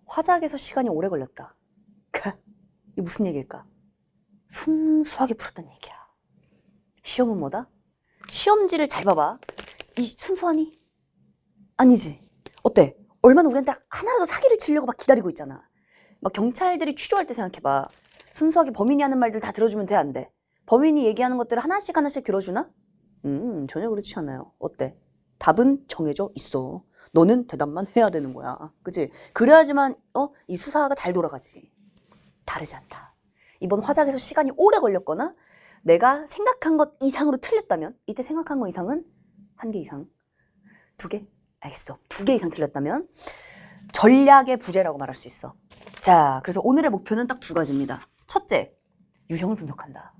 화작에서 시간이 오래 걸렸다. 이게 무슨 얘기일까? 순수하게 풀었단 얘기야. 시험은 뭐다? 시험지를 잘 봐봐. 이 순수하니? 아니지. 어때? 얼마나 우리한테 하나라도 사기를 치려고 막 기다리고 있잖아. 막 경찰들이 취조할 때 생각해봐. 순수하게 범인이 하는 말들 다 들어주면 돼, 안 돼? 범인이 얘기하는 것들을 하나씩 하나씩 들어주나? 전혀 그렇지 않아요. 어때? 답은 정해져 있어. 너는 대답만 해야 되는 거야. 그치? 그래야지만 이 수사가 잘 돌아가지. 다르지 않다. 이번 화작에서 시간이 오래 걸렸거나 내가 생각한 것 이상으로 틀렸다면, 이때 생각한 것 이상은 1개 이상, 2개? 알겠어. 2개 이상 틀렸다면 전략의 부재라고 말할 수 있어. 자, 그래서 오늘의 목표는 딱 2가지입니다. 첫째, 유형을 분석한다.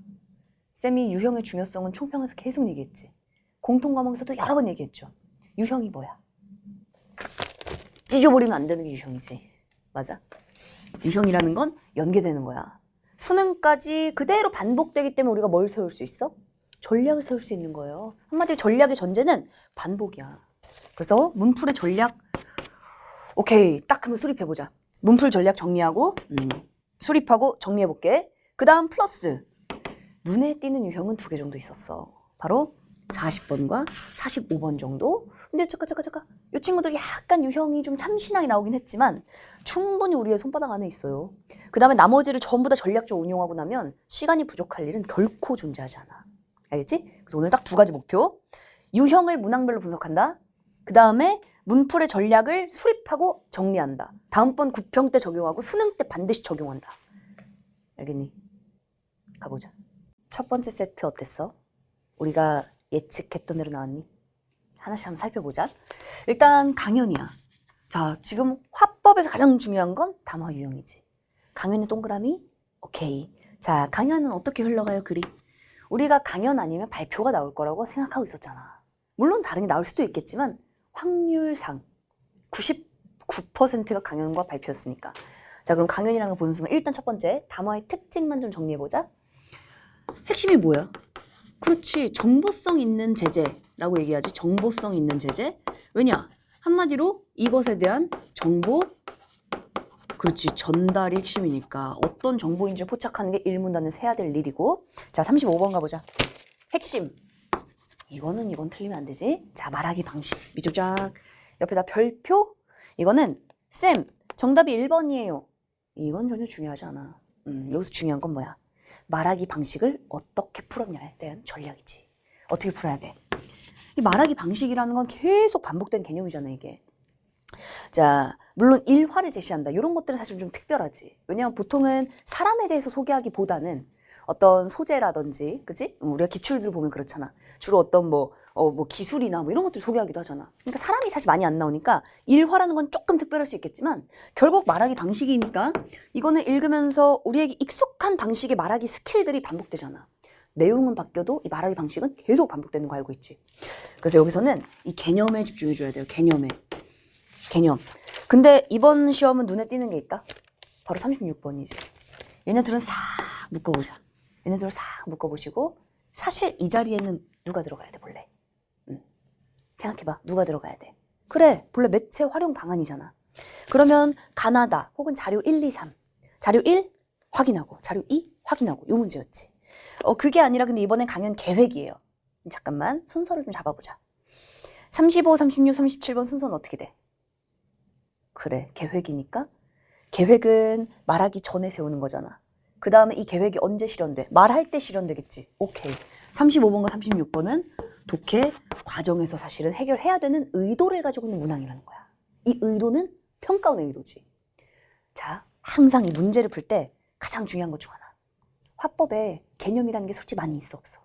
쌤이 유형의 중요성은 총평에서 계속 얘기했지. 공통과목에서도 여러 번 얘기했죠. 유형이 뭐야? 찢어버리면 안 되는 게 유형이지. 맞아? 유형이라는 건 연계되는 거야. 수능까지 그대로 반복되기 때문에 우리가 뭘 세울 수 있어? 전략을 세울 수 있는 거예요. 한마디로 전략의 전제는 반복이야. 그래서 문풀의 전략, 오케이, 딱 그러면 수립해보자. 문풀 전략 정리하고 수립하고 정리해볼게. 그 다음 플러스 눈에 띄는 유형은 2개 정도 있었어. 바로 40번과 45번 정도. 근데 잠깐 이 친구들 약간 유형이 좀 참신하게 나오긴 했지만 충분히 우리의 손바닥 안에 있어요. 그 다음에 나머지를 전부 다 전략적으로 운용하고 나면 시간이 부족할 일은 결코 존재하지 않아. 알겠지? 그래서 오늘 딱 2가지 목표. 유형을 문항별로 분석한다. 그 다음에 문풀의 전략을 수립하고 정리한다. 다음번 구평 때 적용하고 수능 때 반드시 적용한다. 알겠니? 가보자. 첫 번째 세트 어땠어? 우리가 예측했던 대로 나왔니? 하나씩 한번 살펴보자. 일단 강연이야. 자, 지금 화법에서 가장 중요한 건 담화 유형이지. 강연의 동그라미? 오케이. 자, 강연은 어떻게 흘러가요, 글이? 우리가 강연 아니면 발표가 나올 거라고 생각하고 있었잖아. 물론 다른 게 나올 수도 있겠지만 확률상 99%가 강연과 발표였으니까. 자, 그럼 강연이라는 걸 보는 순간 일단 첫 번째 담화의 특징만 좀 정리해보자. 핵심이 뭐야? 그렇지, 정보성 있는 제재라고 얘기하지. 정보성 있는 제재. 왜냐? 한마디로 이것에 대한 정보, 그렇지, 전달이 핵심이니까 어떤 정보인지 포착하는 게 일문단에서 해야 될 일이고. 자, 35번 가보자. 핵심. 이건 틀리면 안 되지. 자, 말하기 방식. 미주작. 옆에다 별표. 이거는 쌤, 정답이 1번이에요. 이건 전혀 중요하지 않아. 여기서 중요한 건 뭐야? 말하기 방식을 어떻게 풀었냐에 대한 전략이지. 어떻게 풀어야 돼? 이 말하기 방식이라는 건 계속 반복된 개념이잖아, 이게. 자, 물론 일화를 제시한다. 이런 것들은 사실 좀 특별하지. 왜냐면 보통은 사람에 대해서 소개하기보다는 어떤 소재라든지, 그치? 우리가 기출들을 보면 그렇잖아. 주로 어떤 뭐 기술이나 뭐 이런 것들 소개하기도 하잖아. 그러니까 사람이 사실 많이 안 나오니까 일화라는 건 조금 특별할 수 있겠지만 결국 말하기 방식이니까 이거는 읽으면서 우리에게 익숙한 방식의 말하기 스킬들이 반복되잖아. 내용은 바뀌어도 이 말하기 방식은 계속 반복되는 거 알고 있지. 그래서 여기서는 이 개념에 집중해줘야 돼요. 개념. 근데 이번 시험은 눈에 띄는 게 있다. 바로 36번이지. 얘네들은 싹 묶어보자. 얘네들을 싹 묶어보시고 사실 이 자리에는 누가 들어가야 돼 본래? 생각해봐. 누가 들어가야 돼? 그래, 본래 매체 활용 방안이잖아. 그러면 가나다 혹은 자료 1, 2, 3 자료 1 확인하고 자료 2 확인하고 요 문제였지. 그게 아니라 근데 이번엔 강연 계획이에요. 잠깐만 순서를 좀 잡아보자. 35, 36, 37번 순서는 어떻게 돼? 그래, 계획이니까 계획은 말하기 전에 세우는 거잖아. 그 다음에 이 계획이 언제 실현돼? 말할 때 실현되겠지. 오케이. 35번과 36번은 독해 과정에서 사실은 해결해야 되는 의도를 가지고 있는 문항이라는 거야. 이 의도는 평가원의 의도지. 자, 항상 이 문제를 풀 때 가장 중요한 것 중 하나. 화법에 개념이라는 게 솔직히 많이 있어 없어?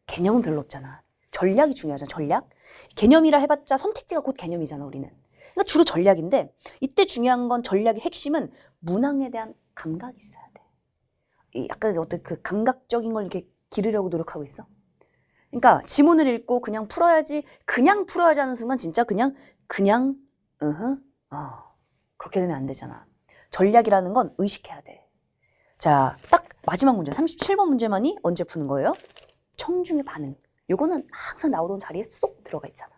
개념은 별로 없잖아. 전략이 중요하잖아. 전략. 개념이라 해봤자 선택지가 곧 개념이잖아, 우리는. 그러니까 주로 전략인데 이때 중요한 건 전략의 핵심은 문항에 대한 감각이 있어야 돼. 약간 어떤 그 감각적인 걸 이렇게 기르려고 노력하고 있어. 그러니까 지문을 읽고 그냥 풀어야지 하는 순간 진짜 그냥 그렇게 되면 안 되잖아. 전략이라는 건 의식해야 돼. 자, 딱 마지막 문제 37번 문제만이 언제 푸는 거예요? 청중의 반응. 요거는 항상 나오던 자리에 쏙 들어가 있잖아.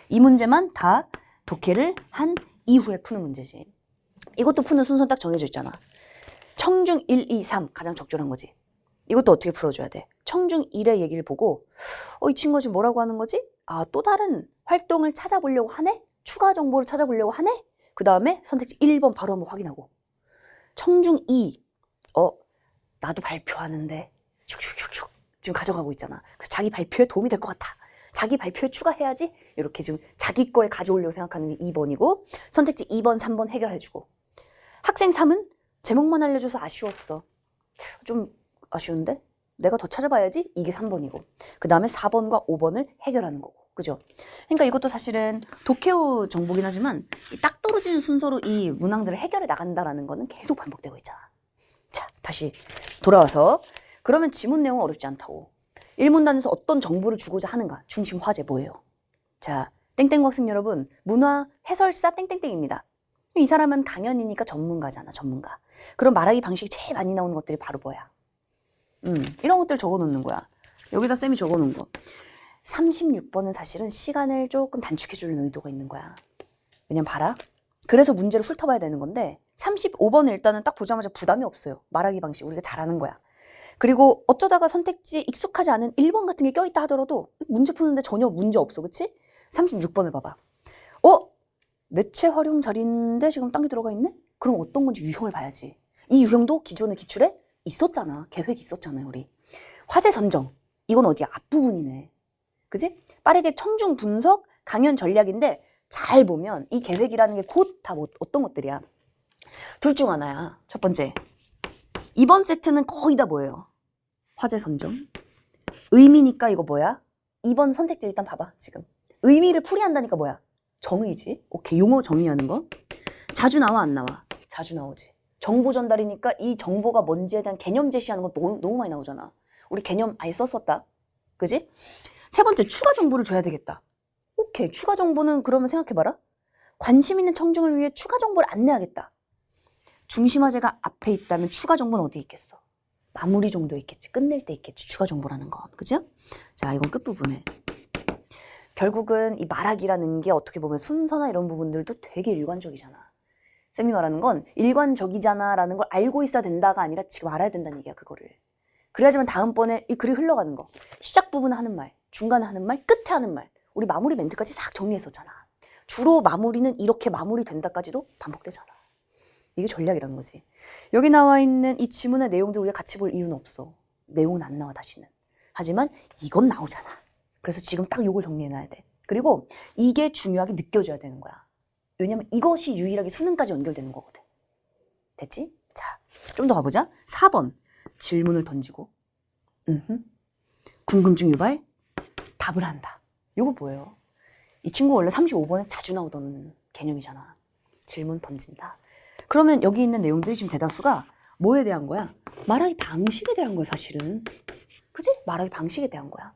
이 문제만 다 독해를 한 이후에 푸는 문제지. 이것도 푸는 순서 딱 정해져 있잖아. 청중 1, 2, 3 가장 적절한 거지. 이것도 어떻게 풀어줘야 돼? 청중 1의 얘기를 보고 이 친구가 지금 뭐라고 하는 거지? 아, 또 다른 활동을 찾아보려고 하네? 추가 정보를 찾아보려고 하네? 그 다음에 선택지 1번 바로 한번 확인하고 청중 2 나도 발표하는데 슉슉슉슉 지금 가져가고 있잖아. 그래서 자기 발표에 도움이 될 것 같아. 자기 발표에 추가해야지. 이렇게 지금 자기 거에 가져오려고 생각하는 게 2번이고 선택지 2번, 3번 해결해주고 학생 3은 제목만 알려줘서 아쉬웠어. 좀 아쉬운데? 내가 더 찾아봐야지. 이게 3번이고 그 다음에 4번과 5번을 해결하는 거고. 그죠? 그러니까 이것도 사실은 독해우 정보긴 하지만 딱 떨어지는 순서로 이 문항들을 해결해 나간다라는 거는 계속 반복되고 있잖아. 자, 다시 돌아와서 그러면 지문 내용은 어렵지 않다고. 1문단에서 어떤 정보를 주고자 하는가? 중심 화제 뭐예요? 자, 땡땡 학생 여러분, 문화 해설사 땡땡땡입니다. 이 사람은 강연이니까 전문가잖아, 전문가. 그럼 말하기 방식이 제일 많이 나오는 것들이 바로 뭐야? 이런 것들 적어놓는 거야. 여기다 쌤이 적어놓은 거. 36번은 사실은 시간을 조금 단축해주는 의도가 있는 거야. 왜냐면 봐라. 그래서 문제를 훑어봐야 되는 건데 35번은 일단은 딱 보자마자 부담이 없어요. 말하기 방식 우리가 잘하는 거야. 그리고 어쩌다가 선택지에 익숙하지 않은 1번 같은 게 껴있다 하더라도 문제 푸는데 전혀 문제 없어. 그치? 36번을 봐봐. 매체 활용 자리인데 지금 딴 게 들어가 있네? 그럼 어떤 건지 유형을 봐야지. 이 유형도 기존의 기출에 있었잖아. 계획이 있었잖아요, 우리. 화제 선정. 이건 어디야? 앞부분이네. 그지? 빠르게 청중 분석, 강연 전략인데 잘 보면 이 계획이라는 게 곧 다 어떤 것들이야? 둘 중 하나야. 첫 번째. 이번 세트는 거의 다 뭐예요? 화제 선정. 의미니까 이거 뭐야? 2번 선택지 일단 봐봐, 지금. 의미를 풀이한다니까 뭐야? 정의지. 오케이, 용어 정의하는 거. 자주 나와, 안 나와? 자주 나오지. 정보 전달이니까 이 정보가 뭔지에 대한 개념 제시하는 거 너무 많이 나오잖아. 우리 개념 아예 썼었다. 그지? 세 번째, 추가 정보를 줘야 되겠다. 오케이, 추가 정보는 그러면 생각해봐라. 관심 있는 청중을 위해 추가 정보를 안내하겠다. 중심 화제가 앞에 있다면 추가 정보는 어디에 있겠어? 마무리 정도에 있겠지. 끝낼 때 있겠지. 추가 정보라는 건. 그죠? 자, 이건 끝부분에. 결국은 이 말하기라는 게 어떻게 보면 순서나 이런 부분들도 되게 일관적이잖아. 쌤이 말하는 건 일관적이잖아 라는 걸 알고 있어야 된다가 아니라 지금 알아야 된다는 얘기야, 그거를. 그래야지만 다음번에 이 글이 흘러가는 거. 시작 부분에 하는 말, 중간에 하는 말, 끝에 하는 말. 우리 마무리 멘트까지 싹 정리했었잖아. 주로 마무리는 이렇게 마무리된다까지도 반복되잖아. 이게 전략이라는 거지. 여기 나와 있는 이 지문의 내용들 우리가 같이 볼 이유는 없어. 내용은 안 나와, 다시는. 하지만 이건 나오잖아. 그래서 지금 딱 요걸 정리해놔야 돼. 그리고 이게 중요하게 느껴져야 되는 거야. 왜냐면 이것이 유일하게 수능까지 연결되는 거거든. 됐지? 자, 좀 더 가보자. 4번. 질문을 던지고 궁금증 유발, 답을 한다. 요거 뭐예요? 이 친구 원래 35번에 자주 나오던 개념이잖아. 질문 던진다. 그러면 여기 있는 내용들이 지금 대다수가 뭐에 대한 거야? 말하기 방식에 대한 거야, 사실은. 그지? 말하기 방식에 대한 거야.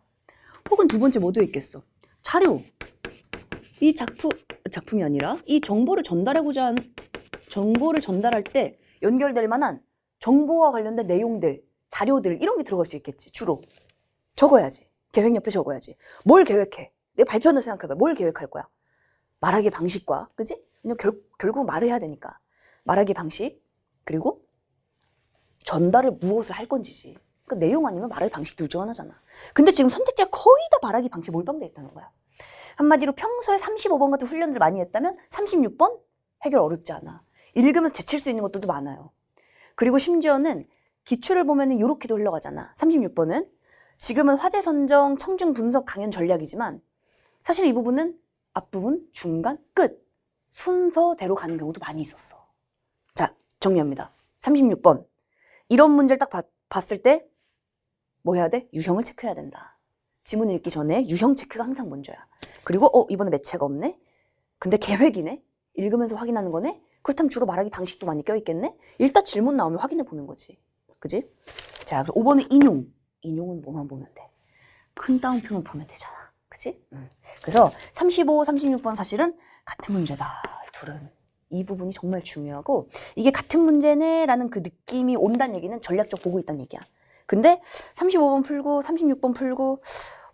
혹은 두 번째 뭐 되어 있겠어? 자료. 이 작품이 아니라 이 정보를 전달할 때 연결될 만한 정보와 관련된 내용들, 자료들 이런 게 들어갈 수 있겠지. 주로. 적어야지. 계획 옆에 적어야지. 뭘 계획해? 내가 발표하는 생각해봐. 뭘 계획할 거야? 말하기 방식과, 그지? 왜냐면 결국 말을 해야 되니까. 말하기 방식, 그리고 전달을 무엇을 할 건지지. 그러니까 내용 아니면 말하기 방식 둘 중 하나잖아. 근데 지금 선택지가 거의 다 말하기 방식에 몰빵돼 있다는 거야. 한마디로 평소에 35번 같은 훈련들 많이 했다면 36번 해결 어렵지 않아. 읽으면서 제칠 수 있는 것들도 많아요. 그리고 심지어는 기출을 보면 이렇게도 흘러가잖아. 36번은 지금은 화제 선정, 청중 분석, 강연 전략이지만 사실 이 부분은 앞부분, 중간, 끝 순서대로 가는 경우도 많이 있었어. 자, 정리합니다. 36번. 이런 문제를 딱 봤을 때 뭐 해야 돼? 유형을 체크해야 된다. 지문 읽기 전에 유형 체크가 항상 먼저야. 그리고 이번에 매체가 없네? 근데 계획이네? 읽으면서 확인하는 거네? 그렇다면 주로 말하기 방식도 많이 껴있겠네? 일단 질문 나오면 확인해 보는 거지. 그지? 자, 그래서 5번은 인용. 인용은 뭐만 보면 돼? 큰 따옴표만 보면 되잖아. 그치? 그래서 35, 36번 사실은 같은 문제다. 둘은. 이 부분이 정말 중요하고 이게 같은 문제네 라는 그 느낌이 온다는 얘기는 전략적 보고 있다는 얘기야. 근데 35번 풀고 36번 풀고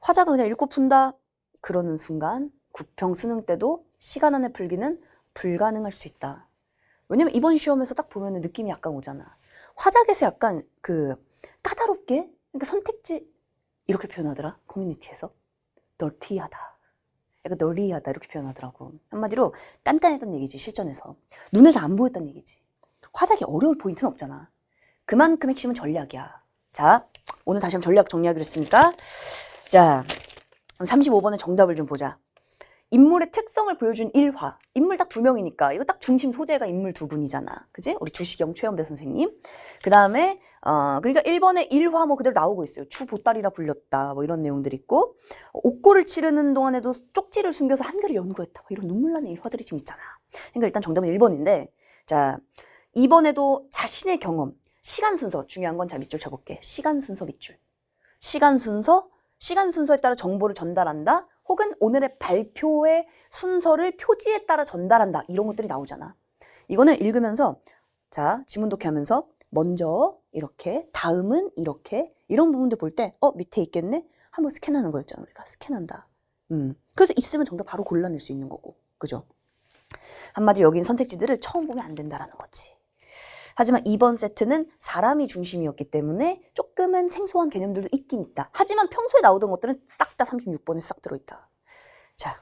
화자가 그냥 읽고 푼다. 그러는 순간 구평 수능 때도 시간 안에 풀기는 불가능할 수 있다. 왜냐면 이번 시험에서 딱 보면은 느낌이 약간 오잖아. 화작에서 약간 그 까다롭게, 그러니까 선택지 이렇게 표현하더라. 커뮤니티에서. 널티하다. 약간 널리하다 이렇게 표현하더라고. 한마디로 깐깐했다는 얘기지, 실전에서. 눈에 잘 안 보였다는 얘기지. 화작이 어려울 포인트는 없잖아. 그만큼 핵심은 전략이야. 자, 오늘 다시 한번 전략 정리하기로 했으니까. 자, 35번의 정답을 좀 보자. 인물의 특성을 보여준 1화. 인물 딱 2명이니까 이거 딱 중심 소재가 인물 2분이잖아. 그지? 우리 주시경 최연배 선생님. 그 다음에 그러니까 1번에 1화 뭐 그대로 나오고 있어요. 추보따리라 불렸다 뭐 이런 내용들이 있고, 옥고를 치르는 동안에도 쪽지를 숨겨서 한글을 연구했다 뭐 이런 눈물 나는 일화들이 지금 있잖아. 그러니까 일단 정답은 1번인데, 자 2번에도 자신의 경험, 시간 순서 중요한 건 자 밑줄 쳐볼게. 시간 순서 밑줄. 시간 순서에 따라 정보를 전달한다. 혹은 오늘의 발표의 순서를 표지에 따라 전달한다. 이런 것들이 나오잖아. 이거는 읽으면서 자 지문 독해하면서 먼저 이렇게, 다음은 이렇게, 이런 부분들 볼 때 밑에 있겠네? 한번 스캔하는 거였잖아. 우리가 스캔한다. 그래서 있으면 정답 바로 골라낼 수 있는 거고. 그죠? 한마디로 여기 있는 선택지들을 처음 보면 안 된다라는 거지. 하지만 이번 세트는 사람이 중심이었기 때문에 조금은 생소한 개념들도 있긴 있다. 하지만 평소에 나오던 것들은 싹 다 36번에 싹 들어있다. 자,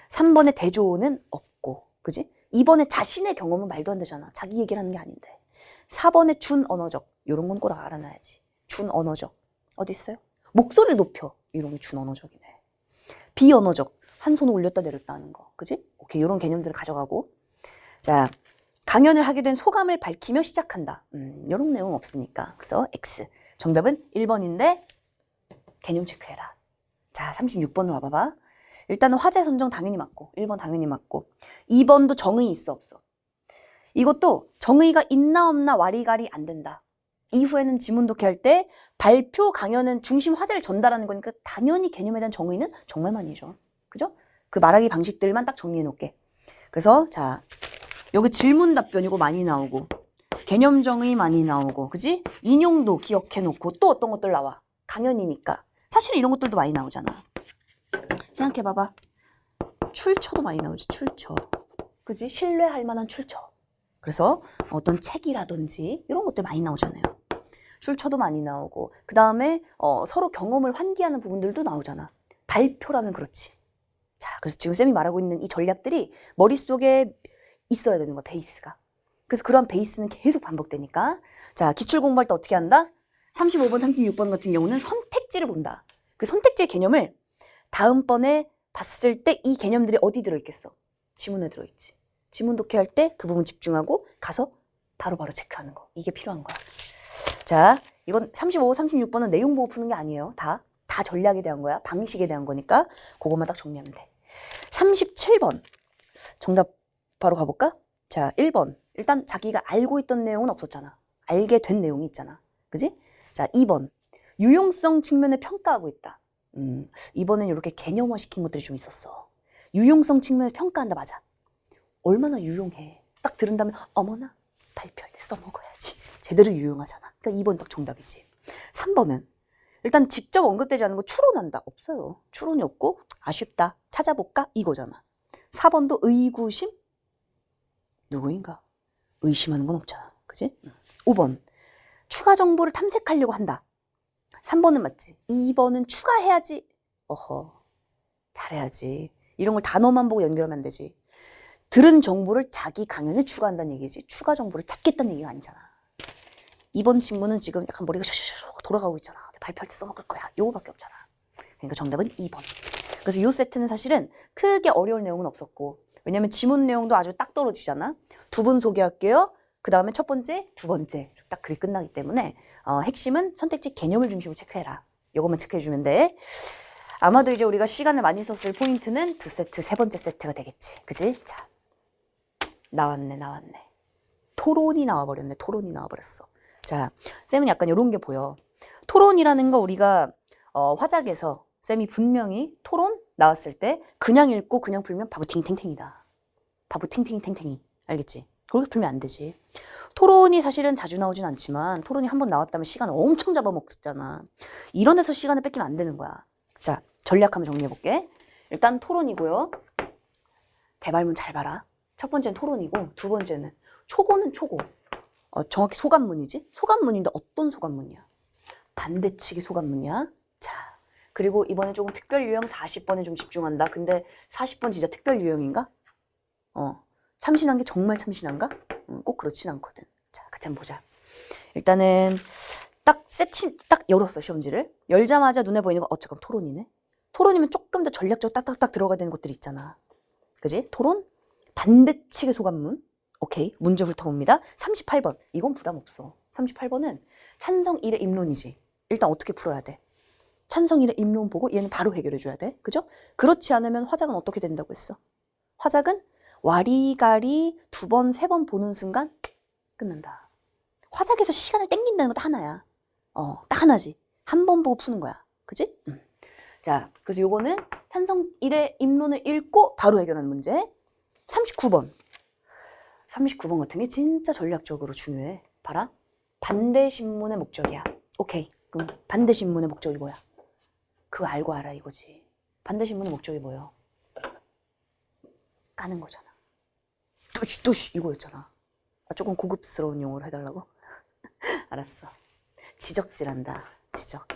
3번의 대조는 없고, 그지? 2번에 자신의 경험은 말도 안 되잖아. 자기 얘기를 하는 게 아닌데. 4번의 준언어적, 이런 건 꼭 알아놔야지. 준언어적, 어디 있어요? 목소리를 높여, 이런 게 준언어적이네. 비언어적, 한 손을 올렸다 내렸다 하는 거, 그지? 오케이, 이런 개념들을 가져가고. 자, 강연을 하게 된 소감을 밝히며 시작한다. 이런 내용은 없으니까. 그래서 X. 정답은 1번인데 개념 체크해라. 자, 36번으로 와봐봐. 일단은 화제 선정 당연히 맞고, 1번 당연히 맞고, 2번도 정의 있어 없어. 이것도 정의가 있나 없나 와리가리 안 된다. 이후에는 지문 독해할 때 발표 강연은 중심 화제를 전달하는 거니까 당연히 개념에 대한 정의는 정말 많이 해줘. 그죠? 그 말하기 방식들만 딱 정리해 놓을게. 그래서 자, 여기 질문 답변 이거 많이 나오고, 개념 정의 많이 나오고, 그지? 인용도 기억해 놓고, 또 어떤 것들 나와? 강연이니까. 사실 이런 것들도 많이 나오잖아. 생각해 봐봐. 출처도 많이 나오지, 출처. 그지? 신뢰할 만한 출처. 그래서 어떤 책이라든지 이런 것들 많이 나오잖아요. 출처도 많이 나오고, 그 다음에 서로 경험을 환기하는 부분들도 나오잖아. 발표라면 그렇지. 자, 그래서 지금 쌤이 말하고 있는 이 전략들이 머릿속에 있어야 되는 거야, 베이스가. 그래서 그런 베이스는 계속 반복되니까. 자, 기출 공부할 때 어떻게 한다? 35번, 36번 같은 경우는 선택지를 본다. 그 선택지의 개념을 다음번에 봤을 때 이 개념들이 어디 들어있겠어? 지문에 들어있지. 지문 독해할 때 그 부분 집중하고 가서 바로바로 체크하는 거. 이게 필요한 거야. 자, 이건 35, 36번은 내용 보고 푸는 게 아니에요. 다 전략에 대한 거야. 방식에 대한 거니까 그것만 딱 정리하면 돼. 37번. 정답 바로 가볼까? 자, 1번. 일단 자기가 알고 있던 내용은 없었잖아. 알게 된 내용이 있잖아. 그지? 자, 2번. 유용성 측면을 평가하고 있다. 이번엔 이렇게 개념화 시킨 것들이 좀 있었어. 유용성 측면에서 평가한다. 맞아. 얼마나 유용해. 딱 들은 다음에 어머나 발표할 때 써먹어야지. 제대로 유용하잖아. 그러니까 2번 딱 정답이지. 3번은 일단 직접 언급되지 않은 거 추론한다. 없어요. 추론이 없고 아쉽다. 찾아볼까? 이거잖아. 4번도 의구심? 누구인가? 의심하는 건 없잖아. 그지? 5번. 추가 정보를 탐색하려고 한다. 3번은 맞지. 2번은 추가해야지. 어허. 잘해야지. 이런 걸 단어만 보고 연결하면 안 되지. 들은 정보를 자기 강연에 추가한다는 얘기지. 추가 정보를 찾겠다는 얘기가 아니잖아. 2번 친구는 지금 약간 머리가 슈슈슈 돌아가고 있잖아. 발표할 때 써먹을 거야. 요거밖에 없잖아. 그러니까 정답은 2번. 그래서 이 세트는 사실은 크게 어려운 내용은 없었고, 왜냐면 지문 내용도 아주 딱 떨어지잖아. 두 분 소개할게요. 그 다음에 첫 번째, 두 번째 딱 글이 끝나기 때문에 핵심은 선택지 개념을 중심으로 체크해라. 요것만 체크해주면 돼. 아마도 이제 우리가 시간을 많이 썼을 포인트는 두 세트, 세 번째 세트가 되겠지. 그지? 자, 나왔네. 토론이 나와버렸네. 토론이 나와버렸어. 자, 쌤은 약간 이런 게 보여. 토론이라는 거 우리가 화작에서 쌤이 분명히 토론 나왔을 때 그냥 읽고 그냥 풀면 바보 팅탱탱이다. 바보 팅탱탱탱이. 알겠지? 그렇게 풀면 안 되지. 토론이 사실은 자주 나오진 않지만 토론이 한번 나왔다면 시간을 엄청 잡아먹잖아. 이런 데서 시간을 뺏기면 안 되는 거야. 자, 전략 한번 정리해볼게. 일단 토론이고요. 대발문 잘 봐라. 첫 번째는 토론이고 두 번째는 초고는 초고. 정확히 소관문이지? 소관문인데 어떤 소관문이야? 반대치기 소관문이야. 자, 그리고 이번에 조금 특별 유형 40번에 좀 집중한다. 근데 40번 진짜 특별 유형인가? 참신한 게 정말 참신한가? 꼭 그렇진 않거든. 자, 같이 한번 보자. 일단은 딱 열었어, 시험지를. 열자마자 눈에 보이는 거, 잠깐 토론이네. 토론이면 조금 더 전략적으로 딱딱딱 들어가야 되는 것들이 있잖아. 그지? 토론, 반대치기 소관문. 오케이, 문제 훑어봅니다. 38번, 이건 부담 없어. 38번은 찬성 1의 입론이지. 일단 어떻게 풀어야 돼? 찬성 1의 입론 보고 얘는 바로 해결해 줘야 돼. 그죠? 그렇지 않으면 화작은 어떻게 된다고 했어? 화작은 와리가리 2번, 3번 보는 순간 끝난다. 화작에서 시간을 땡긴다는 것도 하나야. 딱 하나지. 한 번 보고 푸는 거야. 그지? 자, 그래서 요거는 찬성 1의 입론을 읽고 바로 해결하는 문제. 39번. 39번 같은 게 진짜 전략적으로 중요해. 봐라. 반대 신문의 목적이야. 오케이. 그럼 반대 신문의 목적이 뭐야? 그거 알고 알아 이거지. 반대 신문의 목적이 뭐예요? 까는 거잖아. 뚜시 이거였잖아. 조금 고급스러운 용어로 해달라고? 알았어. 지적질한다. 지적.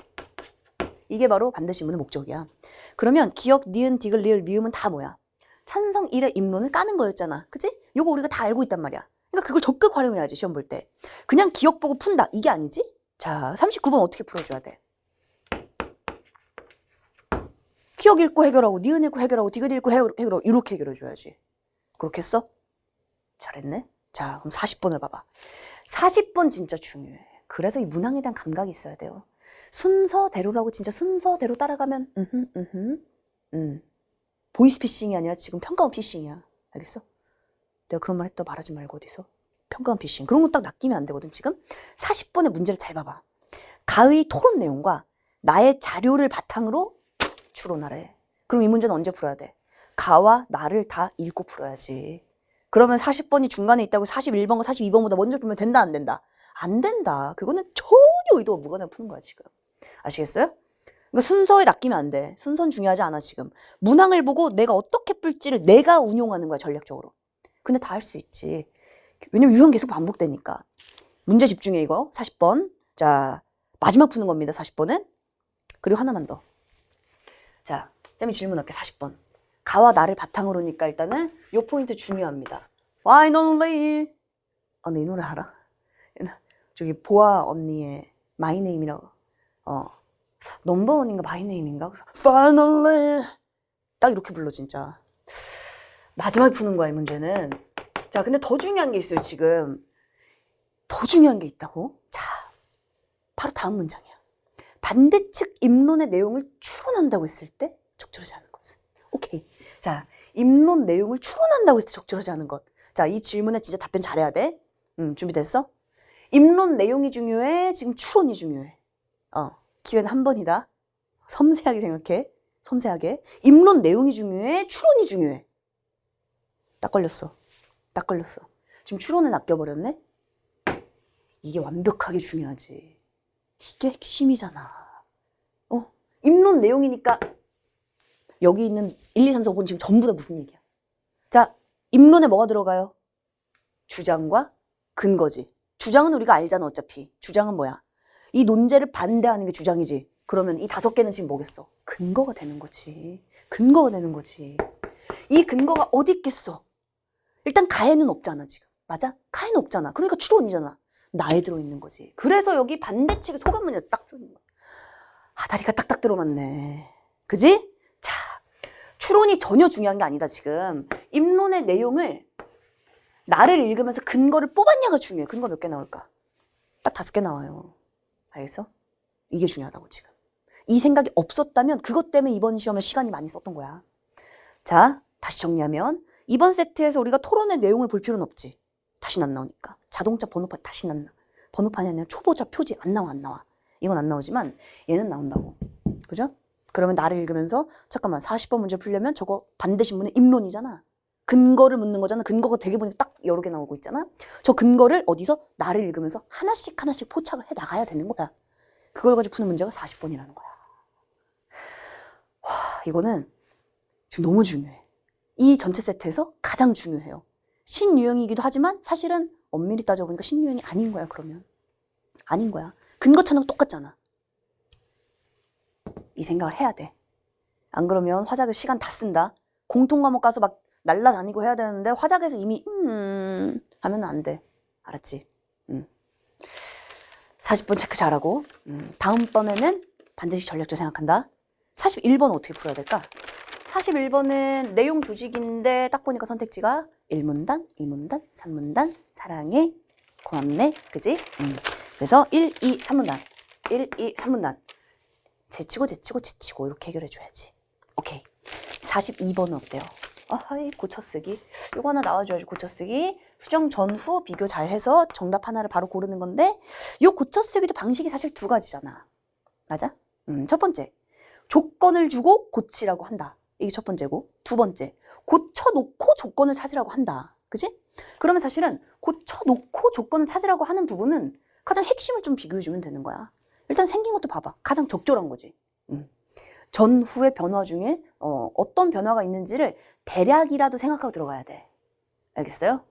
이게 바로 반대 신문의 목적이야. 그러면 기역, 니은, 디귿, 리을, 미음은 다 뭐야? 찬성 1의 입론을 까는 거였잖아. 그치? 요거 우리가 다 알고 있단 말이야. 그러니까 그걸 적극 활용해야지, 시험 볼 때. 그냥 기억 보고 푼다. 이게 아니지? 자, 39번 어떻게 풀어줘야 돼? 기억 읽고 해결하고, 니은 읽고 해결하고, 디귿 읽고 해결하고, 이렇게 해결해줘야지. 그렇게 했어? 잘했네? 자, 그럼 40번을 봐봐. 40번 진짜 중요해. 그래서 이 문항에 대한 감각이 있어야 돼요. 순서대로라고 진짜 순서대로 따라가면 보이스피싱이 아니라 지금 평가원 피싱이야. 알겠어? 내가 그런 말 했다 말하지 말고 어디서. 평가원 피싱. 그런 거 딱 낚이면 안 되거든 지금. 40번의 문제를 잘 봐봐. 가의 토론 내용과 나의 자료를 바탕으로 추론하래. 그럼 이 문제는 언제 풀어야 돼? 가와 나를 다 읽고 풀어야지. 그러면 40번이 중간에 있다고 41번과 42번보다 먼저 풀면 된다 안 된다? 안 된다. 그거는 전혀 의도가 무관하게 푸는 거야 지금. 아시겠어요? 그러니까 순서에 낚이면 안 돼. 순서는 중요하지 않아 지금. 문항을 보고 내가 어떻게 풀지를 내가 운용하는 거야 전략적으로. 근데 다 할 수 있지. 왜냐면 유형 계속 반복되니까. 문제 집중해 이거. 40번. 자, 마지막 푸는 겁니다. 40번은. 그리고 하나만 더. 자, 쌤이 질문할게. 40번. 가와 나를 바탕으로니까 일단은 요 포인트 중요합니다. Finally. 너 이 노래 알아? 저기 보아 언니의 My Name이라고. 넘버원인가 마이네임인가? Finally. 딱 이렇게 불러 진짜. 마지막에 푸는 거야 이 문제는. 자, 근데 더 중요한 게 있어요 지금. 더 중요한 게 있다고. 자, 바로 다음 문장이야. 반대측 입론의 내용을 추론한다고 했을 때 적절하지 않은 것은. 오케이. 자, 입론 내용을 추론한다고 했을 때 적절하지 않은 것. 자, 이 질문에 진짜 답변 잘해야 돼. 준비됐어? 입론 내용이 중요해? 지금 추론이 중요해? 기회는 한 번이다. 섬세하게 생각해. 섬세하게. 입론 내용이 중요해? 추론이 중요해? 딱 걸렸어. 딱 걸렸어. 지금 추론에 낚여버렸네? 이게 완벽하게 중요하지. 이게 핵심이잖아. 입론 내용이니까 여기 있는 1, 2, 3, 4, 5번 지금 전부 다 무슨 얘기야? 자, 입론에 뭐가 들어가요? 주장과 근거지. 주장은 우리가 알잖아 어차피. 주장은 뭐야? 이 논제를 반대하는 게 주장이지. 그러면 이 5개는 지금 뭐겠어? 근거가 되는 거지. 근거가 되는 거지. 이 근거가 어디 있겠어? 일단 가에는 없잖아 지금. 맞아? 가에는 없잖아. 그러니까 추론이잖아. 나에 들어있는 거지. 그래서 여기 반대측의 소관문이 딱 쓰는 거야. 다리가 딱딱 들어맞네. 그지? 자, 추론이 전혀 중요한 게 아니다 지금. 입론의 내용을 나를 읽으면서 근거를 뽑았냐가 중요해. 근거 몇 개 나올까? 딱 5개 나와요. 알겠어? 이게 중요하다고 지금. 이 생각이 없었다면 그것 때문에 이번 시험에 시간이 많이 썼던 거야. 자, 다시 정리하면 이번 세트에서 우리가 토론의 내용을 볼 필요는 없지. 다시는 안 나오니까. 자동차 번호판 다시는 안 나와. 번호판이 아니라 초보자 표지 안 나와. 이건 안 나오지만 얘는 나온다고. 그죠? 그러면 나를 읽으면서 잠깐만 40번 문제 풀려면 저거 반대 신문의 입론이잖아. 근거를 묻는 거잖아. 근거가 되게 보니까 딱 여러 개 나오고 있잖아. 저 근거를 어디서? 나를 읽으면서 하나씩 포착을 해 나가야 되는 거야. 그걸 가지고 푸는 문제가 40번이라는 거야. 와, 이거는 지금 너무 중요해. 이 전체 세트에서 가장 중요해요. 신유형이기도 하지만 사실은 엄밀히 따져보니까 신유행이 아닌 거야, 그러면. 아닌 거야. 근거 찾는 거 똑같잖아. 이 생각을 해야 돼. 안 그러면 화작에 시간 다 쓴다. 공통과목 가서 막 날라다니고 해야 되는데 화작에서 이미 하면 안 돼. 알았지? 40번 체크 잘하고 다음번에는 반드시 전략적 생각한다. 41번 어떻게 풀어야 될까? 41번은 내용 조직인데 딱 보니까 선택지가 1문단, 2문단, 3문단, 사랑해, 고맙네, 그지? 그래서 1, 2, 3문단, 1, 2, 3문단 제치고 이렇게 해결해줘야지. 오케이. 42번은 어때요? 아하이, 고쳐쓰기. 이거 하나 나와줘야지. 고쳐쓰기. 수정 전후 비교 잘해서 정답 하나를 바로 고르는 건데 이 고쳐쓰기도 방식이 사실 두 가지잖아. 맞아? 첫 번째, 조건을 주고 고치라고 한다. 이게 첫 번째고, 두 번째, 고쳐놓고 조건을 찾으라고 한다. 그지? 그러면 사실은 고쳐놓고 조건을 찾으라고 하는 부분은 가장 핵심을 좀 비교해주면 되는 거야. 일단 생긴 것도 봐봐. 가장 적절한 거지. 전후의 변화 중에 어떤 변화가 있는지를 대략이라도 생각하고 들어가야 돼. 알겠어요?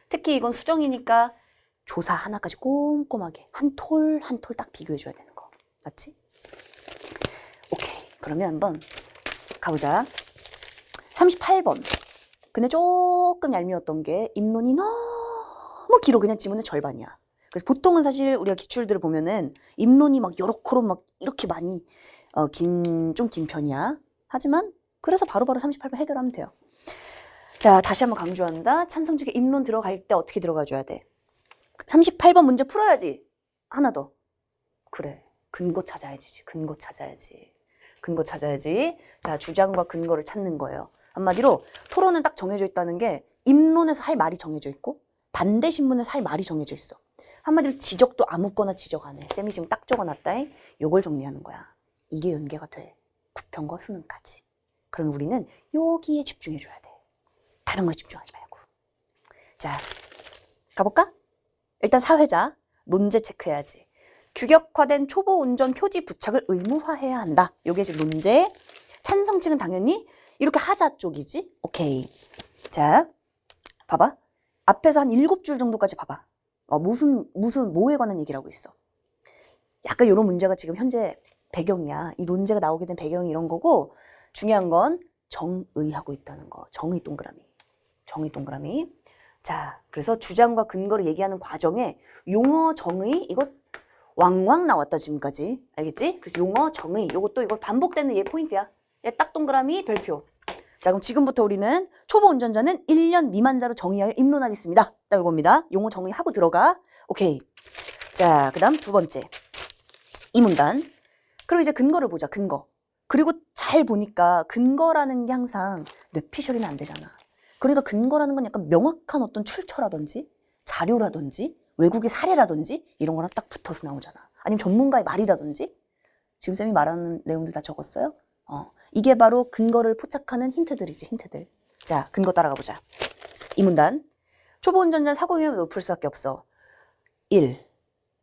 특히 이건 수정이니까 조사 하나까지 꼼꼼하게 한 톨 한 톨 딱 비교해줘야 되는 거. 맞지? 오케이. 그러면 한번 가보자. 38번. 근데 조금 얄미웠던 게 입론이 너무 길어. 그냥 지문의 절반이야. 그래서 보통은 사실 우리가 기출들을 보면은 입론이 막 여러 코로 막 이렇게 많이 좀 긴 편이야. 하지만 그래서 바로바로 38번 해결하면 돼요. 자, 다시 한번 강조한다. 찬성직에 입론 들어갈 때 어떻게 들어가줘야 돼? 38번 문제 풀어야지. 하나 더. 그래. 근거 찾아야지. 근거 찾아야지. 근거 찾아야지. 자, 주장과 근거를 찾는 거예요. 한마디로 토론은 딱 정해져 있다는 게 입론에서 할 말이 정해져 있고 반대 신문에서 할 말이 정해져 있어. 한마디로 지적도 아무거나 지적 안 해. 쌤이 지금 딱 적어놨다잉. 요걸 정리하는 거야. 이게 연계가 돼. 구평과 수능까지. 그럼 우리는 여기에 집중해줘야 돼. 다른 거에 집중하지 말고. 자, 가볼까? 일단 사회자, 논제 체크해야지. 규격화된 초보 운전 표지 부착을 의무화해야 한다. 요게 지금 논제. 찬성 측은 당연히 이렇게 하자 쪽이지. 오케이. 자, 봐봐. 앞에서 한 7줄 정도까지 봐봐. 무슨 뭐에 관한 얘기를 하고 있어. 약간 이런 문제가 지금 현재 배경이야. 이 논제가 나오게 된 배경이 이런 거고, 중요한 건 정의하고 있다는 거. 정의 동그라미. 정의 동그라미. 자, 그래서 주장과 근거를 얘기하는 과정에 용어 정의 이거 왕왕 나왔다 지금까지. 알겠지? 그래서 용어 정의 이것도 이거 반복되는 얘 포인트야. 얘 딱 동그라미 별표. 자, 그럼 지금부터 우리는 초보 운전자는 1년 미만자로 정의하여 입론하겠습니다. 딱 이겁니다. 용어 정의하고 들어가. 오케이. 자, 그 다음 두 번째. 이 문단. 그리고 이제 근거를 보자. 근거. 그리고 잘 보니까 근거라는 게 항상 뇌피셜이면 안 되잖아. 그러니까 근거라는 건 약간 명확한 어떤 출처라든지 자료라든지 외국의 사례라든지 이런 거랑 딱 붙어서 나오잖아. 아니면 전문가의 말이라든지. 지금 쌤이 말하는 내용들 다 적었어요? 이게 바로 근거를 포착하는 힌트들이지, 힌트들. 자, 근거 따라가 보자. 이 문단. 초보 운전자 사고 위험이 높을 수밖에 없어. 1.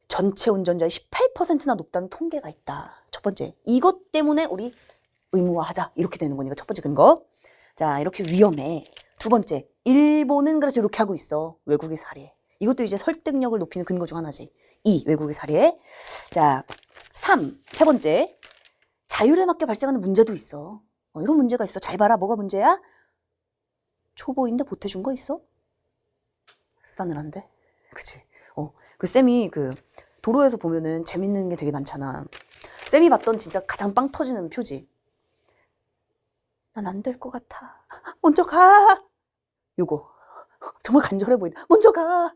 전체 운전자의 18%나 높다는 통계가 있다. 첫 번째. 이것 때문에 우리 의무화하자. 이렇게 되는 거니까 첫 번째 근거. 자, 이렇게 위험해. 두 번째. 일본은 그래서 이렇게 하고 있어. 외국의 사례. 이것도 이제 설득력을 높이는 근거 중 하나지. 2. 외국의 사례. 자, 3. 세 번째. 자율에 맞게 발생하는 문제도 있어. 이런 문제가 있어. 잘 봐라. 뭐가 문제야? 초보인데 보태준 거 있어? 싸늘한데? 그치? 그 쌤이 도로에서 보면은 재밌는 게 되게 많잖아. 쌤이 봤던 진짜 가장 빵 터지는 표지. 난 안 될 것 같아. 먼저 가! 요거. 정말 간절해 보인다. 먼저 가!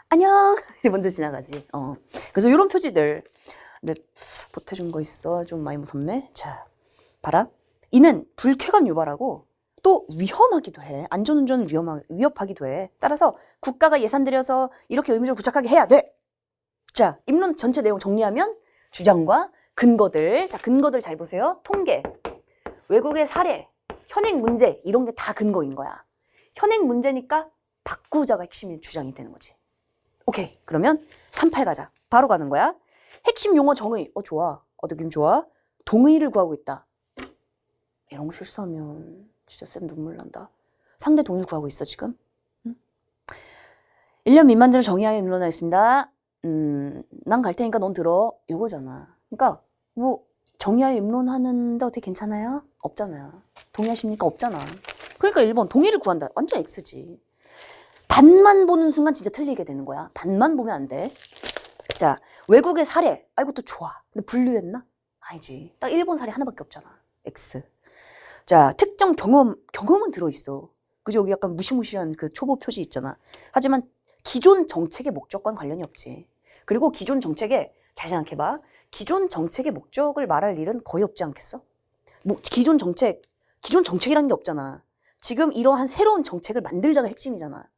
안녕! 먼저 지나가지. 그래서 이런 표지들. 근데 보태준 거 있어. 좀 많이 무섭네. 자, 봐라. 이는 불쾌감 유발하고 또 위험하기도 해. 안전운전은 위협하기도 해. 따라서 국가가 예산 들여서 이렇게 의무적으로 부착하게 해야 돼. 자, 입론 전체 내용 정리하면 주장과 근거들. 자, 근거들 잘 보세요. 통계, 외국의 사례, 현행 문제 이런 게 다 근거인 거야. 현행 문제니까 바꾸자가 핵심인 주장이 되는 거지. 오케이. 그러면 38 가자. 바로 가는 거야. 핵심 용어 정의. 좋아. 느낌 좋아. 동의를 구하고 있다. 이런 거 실수하면 진짜 쌤 눈물 난다. 상대 동의 구하고 있어 지금? 응? 1년 미만자로 정의하에 물러나 있습니다. 난 갈 테니까 넌 들어. 요거잖아. 그러니까 뭐 정의하에 입론하는데 어떻게 괜찮아요? 없잖아요. 동의하십니까? 없잖아. 그러니까 1번 동의를 구한다. 완전 X지. 반만 보는 순간 진짜 틀리게 되는 거야. 반만 보면 안 돼. 자, 외국의 사례. 아, 이것도 좋아. 근데 분류했나? 아니지. 딱 일본 사례 하나밖에 없잖아. X. 자, 특정 경험은 들어있어. 그죠? 여기 약간 무시무시한 그 초보 표시 있잖아. 하지만 기존 정책의 목적과는 관련이 없지. 그리고 기존 정책에, 잘 생각해봐. 기존 정책의 목적을 말할 일은 거의 없지 않겠어? 기존 정책이라는 게 없잖아. 지금 이러한 새로운 정책을 만들자가 핵심이잖아.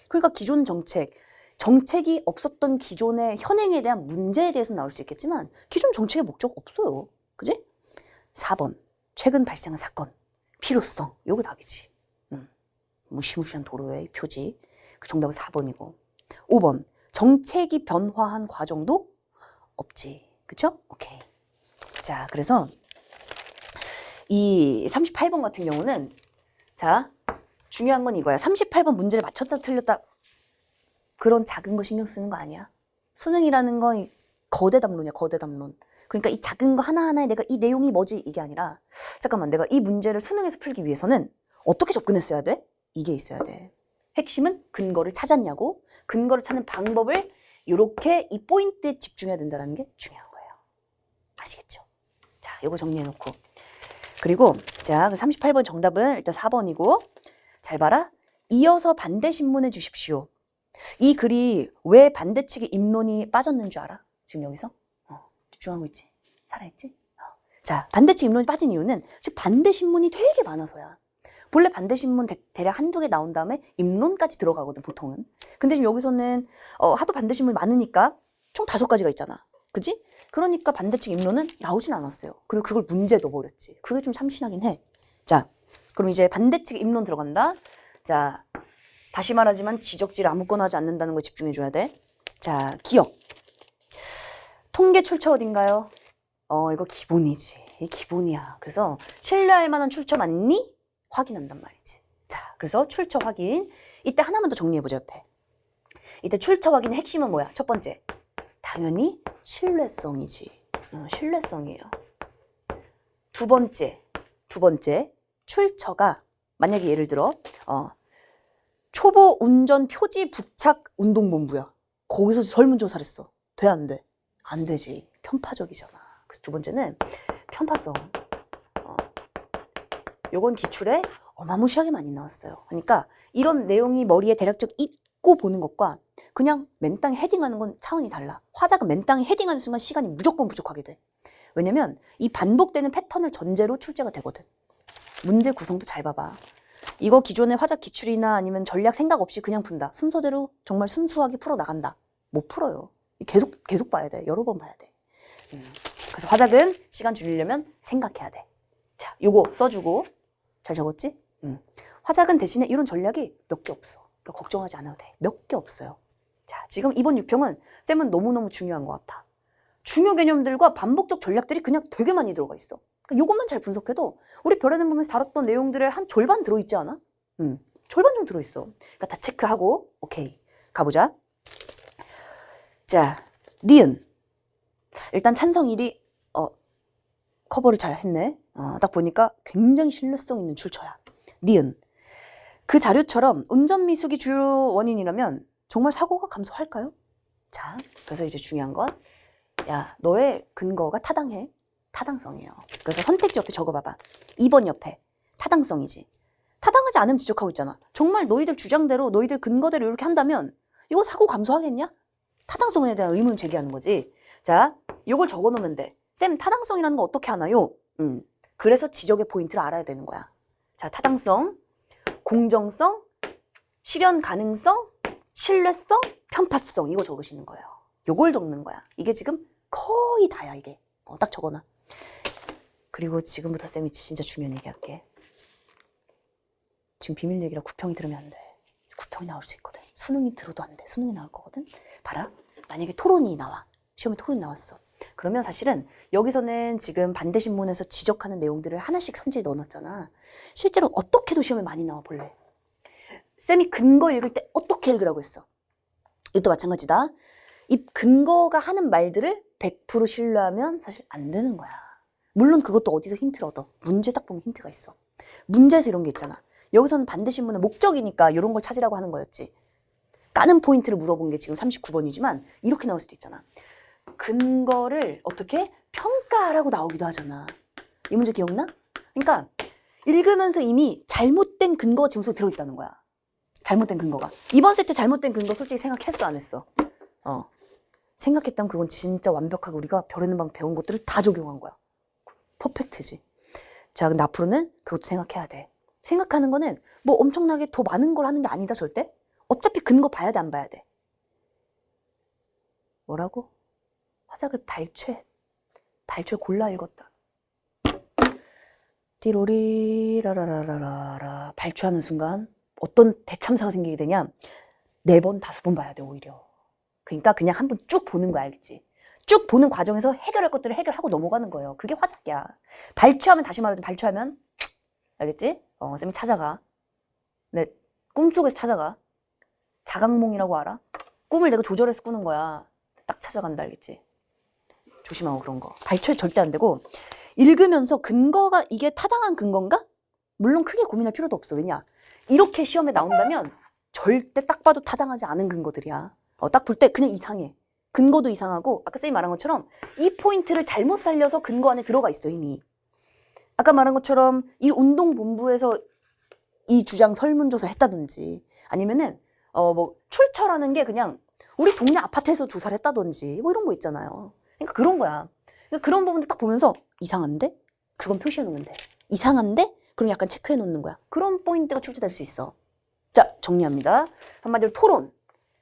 그러니까 기존 정책이 없었던 기존의 현행에 대한 문제에 대해서 나올 수 있겠지만 기존 정책의 목적 없어요. 그지? 4번. 최근 발생한 사건. 필요성. 요거 답이지. 무시무시한 도로의 표지. 그 정답은 4번이고. 5번. 정책이 변화한 과정도 없지. 그쵸? 오케이. 자, 그래서 이 38번 같은 경우는 자, 중요한 건 이거야. 38번 문제를 맞췄다 틀렸다 그런 작은 거 신경 쓰는 거 아니야. 수능이라는 건 거대 담론이야. 거대 담론. 그러니까 이 작은 거 하나하나에 내가 이 내용이 뭐지 이게 아니라 잠깐만 내가 이 문제를 수능에서 풀기 위해서는 어떻게 접근했어야 돼? 이게 있어야 돼. 핵심은 근거를 찾았냐고. 근거를 찾는 방법을 이렇게 이 포인트에 집중해야 된다는 게 중요한 거예요. 아시겠죠? 자, 이거 정리해놓고. 그리고 자, 38번 정답은 일단 4번이고 잘 봐라. 이어서 반대 신문해 주십시오. 이 글이 왜 반대측의 입론이 빠졌는 줄 알아? 지금 여기서? 집중하고 있지? 살아있지? 자, 반대측 입론이 빠진 이유는 즉 반대 신문이 되게 많아서야. 본래 반대 신문 대략 한두 개 나온 다음에 입론까지 들어가거든 보통은. 근데 지금 여기서는 하도 반대 신문이 많으니까 총 5가지가 있잖아. 그지? 그러니까 반대측 입론은 나오진 않았어요. 그리고 그걸 문제에 넣어버렸지. 그게 좀 참신하긴 해. 자, 그럼 이제 반대측 입론 들어간다. 자, 다시 말하지만 지적질을 아무거나 하지 않는다는 거 집중해줘야 돼. 자, 기억. 통계 출처 어딘가요? 이거 기본이지. 이게 기본이야. 그래서 신뢰할 만한 출처 맞니? 확인한단 말이지. 자, 그래서 출처 확인. 이때 하나만 더 정리해보자, 옆에. 이때 출처 확인의 핵심은 뭐야? 첫 번째. 당연히 신뢰성이지. 신뢰성이에요. 두 번째. 출처가 만약에 예를 들어 초보 운전 표지 부착 운동본부야. 거기서 설문조사를 했어. 돼, 안 돼? 안 되지. 편파적이잖아. 그래서 두 번째는 편파성. 요건 기출에 어마무시하게 많이 나왔어요. 그러니까 이런 내용이 머리에 대략적 있고 보는 것과 그냥 맨땅에 헤딩하는 건 차원이 달라. 화자가 맨땅에 헤딩하는 순간 시간이 무조건 부족하게 돼. 왜냐면 이 반복되는 패턴을 전제로 출제가 되거든. 문제 구성도 잘 봐봐. 이거 기존의 화자 기출이나 아니면 전략 생각 없이 그냥 푼다. 순서대로 정말 순수하게 풀어나간다. 못 풀어요. 계속 봐야 돼. 여러 번 봐야 돼. 그래서 화작은 시간 줄이려면 생각해야 돼. 자, 요거 써주고. 잘 적었지? 화작은 대신에 이런 전략이 몇 개 없어. 그러니까 걱정하지 않아도 돼. 몇 개 없어요. 자, 지금 이번 6평은 쌤은 너무너무 중요한 것 같아. 중요 개념들과 반복적 전략들이 그냥 되게 많이 들어가 있어. 그러니까 요것만 잘 분석해도 우리 별에는 보면서 다뤘던 내용들의 한 절반 들어있지 않아? 절반 좀 들어있어. 그러니까 다 체크하고 오케이. 가보자. 자, 니은. 일단 찬성일이 커버를 잘 했네. 딱 보니까 굉장히 신뢰성 있는 출처야. 니은. 그 자료처럼 운전 미숙이 주요 원인이라면 정말 사고가 감소할까요? 자, 그래서 이제 중요한 건 야, 너의 근거가 타당해. 타당성이에요. 그래서 선택지 옆에 적어봐봐. 2번 옆에 타당성이지. 타당하지 않으면 지적하고 있잖아. 정말 너희들 주장대로 너희들 근거대로 이렇게 한다면 이거 사고 감소하겠냐? 타당성에 대한 의문 제기하는 거지. 자, 이걸 적어놓으면 돼. 쌤, 타당성이라는 거 어떻게 하나요? 그래서 지적의 포인트를 알아야 되는 거야. 자, 타당성, 공정성, 실현 가능성, 신뢰성, 편파성 이거 적으시는 거예요. 요걸 적는 거야. 이게 지금 거의 다야 이게. 딱 적어놔. 그리고 지금부터 쌤이 진짜 중요한 얘기 할게. 지금 비밀 얘기라 구평이 들으면 안 돼. 구평이 나올 수 있거든. 수능이 들어도 안 돼. 수능이 나올 거거든. 봐라. 만약에 토론이 나와. 시험에 토론이 나왔어. 그러면 사실은 여기서는 지금 반대신문에서 지적하는 내용들을 하나씩 선지에 넣어놨잖아. 실제로 어떻게도 시험에 많이 나와 볼래. 쌤이 근거 읽을 때 어떻게 읽으라고 했어? 이것도 마찬가지다. 이 근거가 하는 말들을 100% 신뢰하면 사실 안 되는 거야. 물론 그것도 어디서 힌트를 얻어. 문제 딱 보면 힌트가 있어. 문제에서 이런 게 있잖아. 여기서는 반대신문의 목적이니까 이런 걸 찾으라고 하는 거였지. 까는 포인트를 물어본 게 지금 39번이지만 이렇게 나올 수도 있잖아. 근거를 어떻게 평가하라고 나오기도 하잖아. 이 문제 기억나? 그러니까 읽으면서 이미 잘못된 근거가 지금 속에 들어있다는 거야. 잘못된 근거가. 이번 세트 잘못된 근거 솔직히 생각했어 안 했어? 생각했다면 그건 진짜 완벽하게 우리가 별에는 방 배운 것들을 다 적용한 거야. 퍼펙트지. 자, 근데 앞으로는 그것도 생각해야 돼. 생각하는 거는 뭐 엄청나게 더 많은 걸 하는 게 아니다 절대. 어차피 근거 봐야 돼 안 봐야 돼? 뭐라고? 화작을 발췌 골라 읽었다. 띠로리라라라라라 발췌하는 순간 어떤 대참사가 생기게 되냐? 4번, 5번 봐야 돼 오히려. 그러니까 그냥 한번 쭉 보는 거 알겠지? 쭉 보는 과정에서 해결할 것들을 해결하고 넘어가는 거예요. 그게 화작이야. 발췌하면 다시 말하면 발췌하면 알겠지? 쌤이 찾아가. 내 꿈속에서 찾아가. 자각몽이라고 알아? 꿈을 내가 조절해서 꾸는 거야. 딱 찾아간다 알겠지? 조심하고 그런 거. 발췌 절대 안 되고 읽으면서 근거가 이게 타당한 근거인가? 물론 크게 고민할 필요도 없어. 왜냐? 이렇게 시험에 나온다면 절대 딱 봐도 타당하지 않은 근거들이야. 딱 볼 때 그냥 이상해. 근거도 이상하고 아까 쌤이 말한 것처럼 이 포인트를 잘못 살려서 근거 안에 들어가 있어 이미. 아까 말한 것처럼 이 운동본부에서 이 주장 설문조사 했다든지 아니면은 뭐 출처라는 게 그냥 우리 동네 아파트에서 조사를 했다든지 뭐 이런 거 있잖아요. 그러니까 그런 거야. 그러니까 그런 부분들 딱 보면서 이상한데? 그건 표시해 놓으면 돼. 이상한데? 그럼 약간 체크해 놓는 거야. 그런 포인트가 출제될 수 있어. 자, 정리합니다. 한마디로 토론.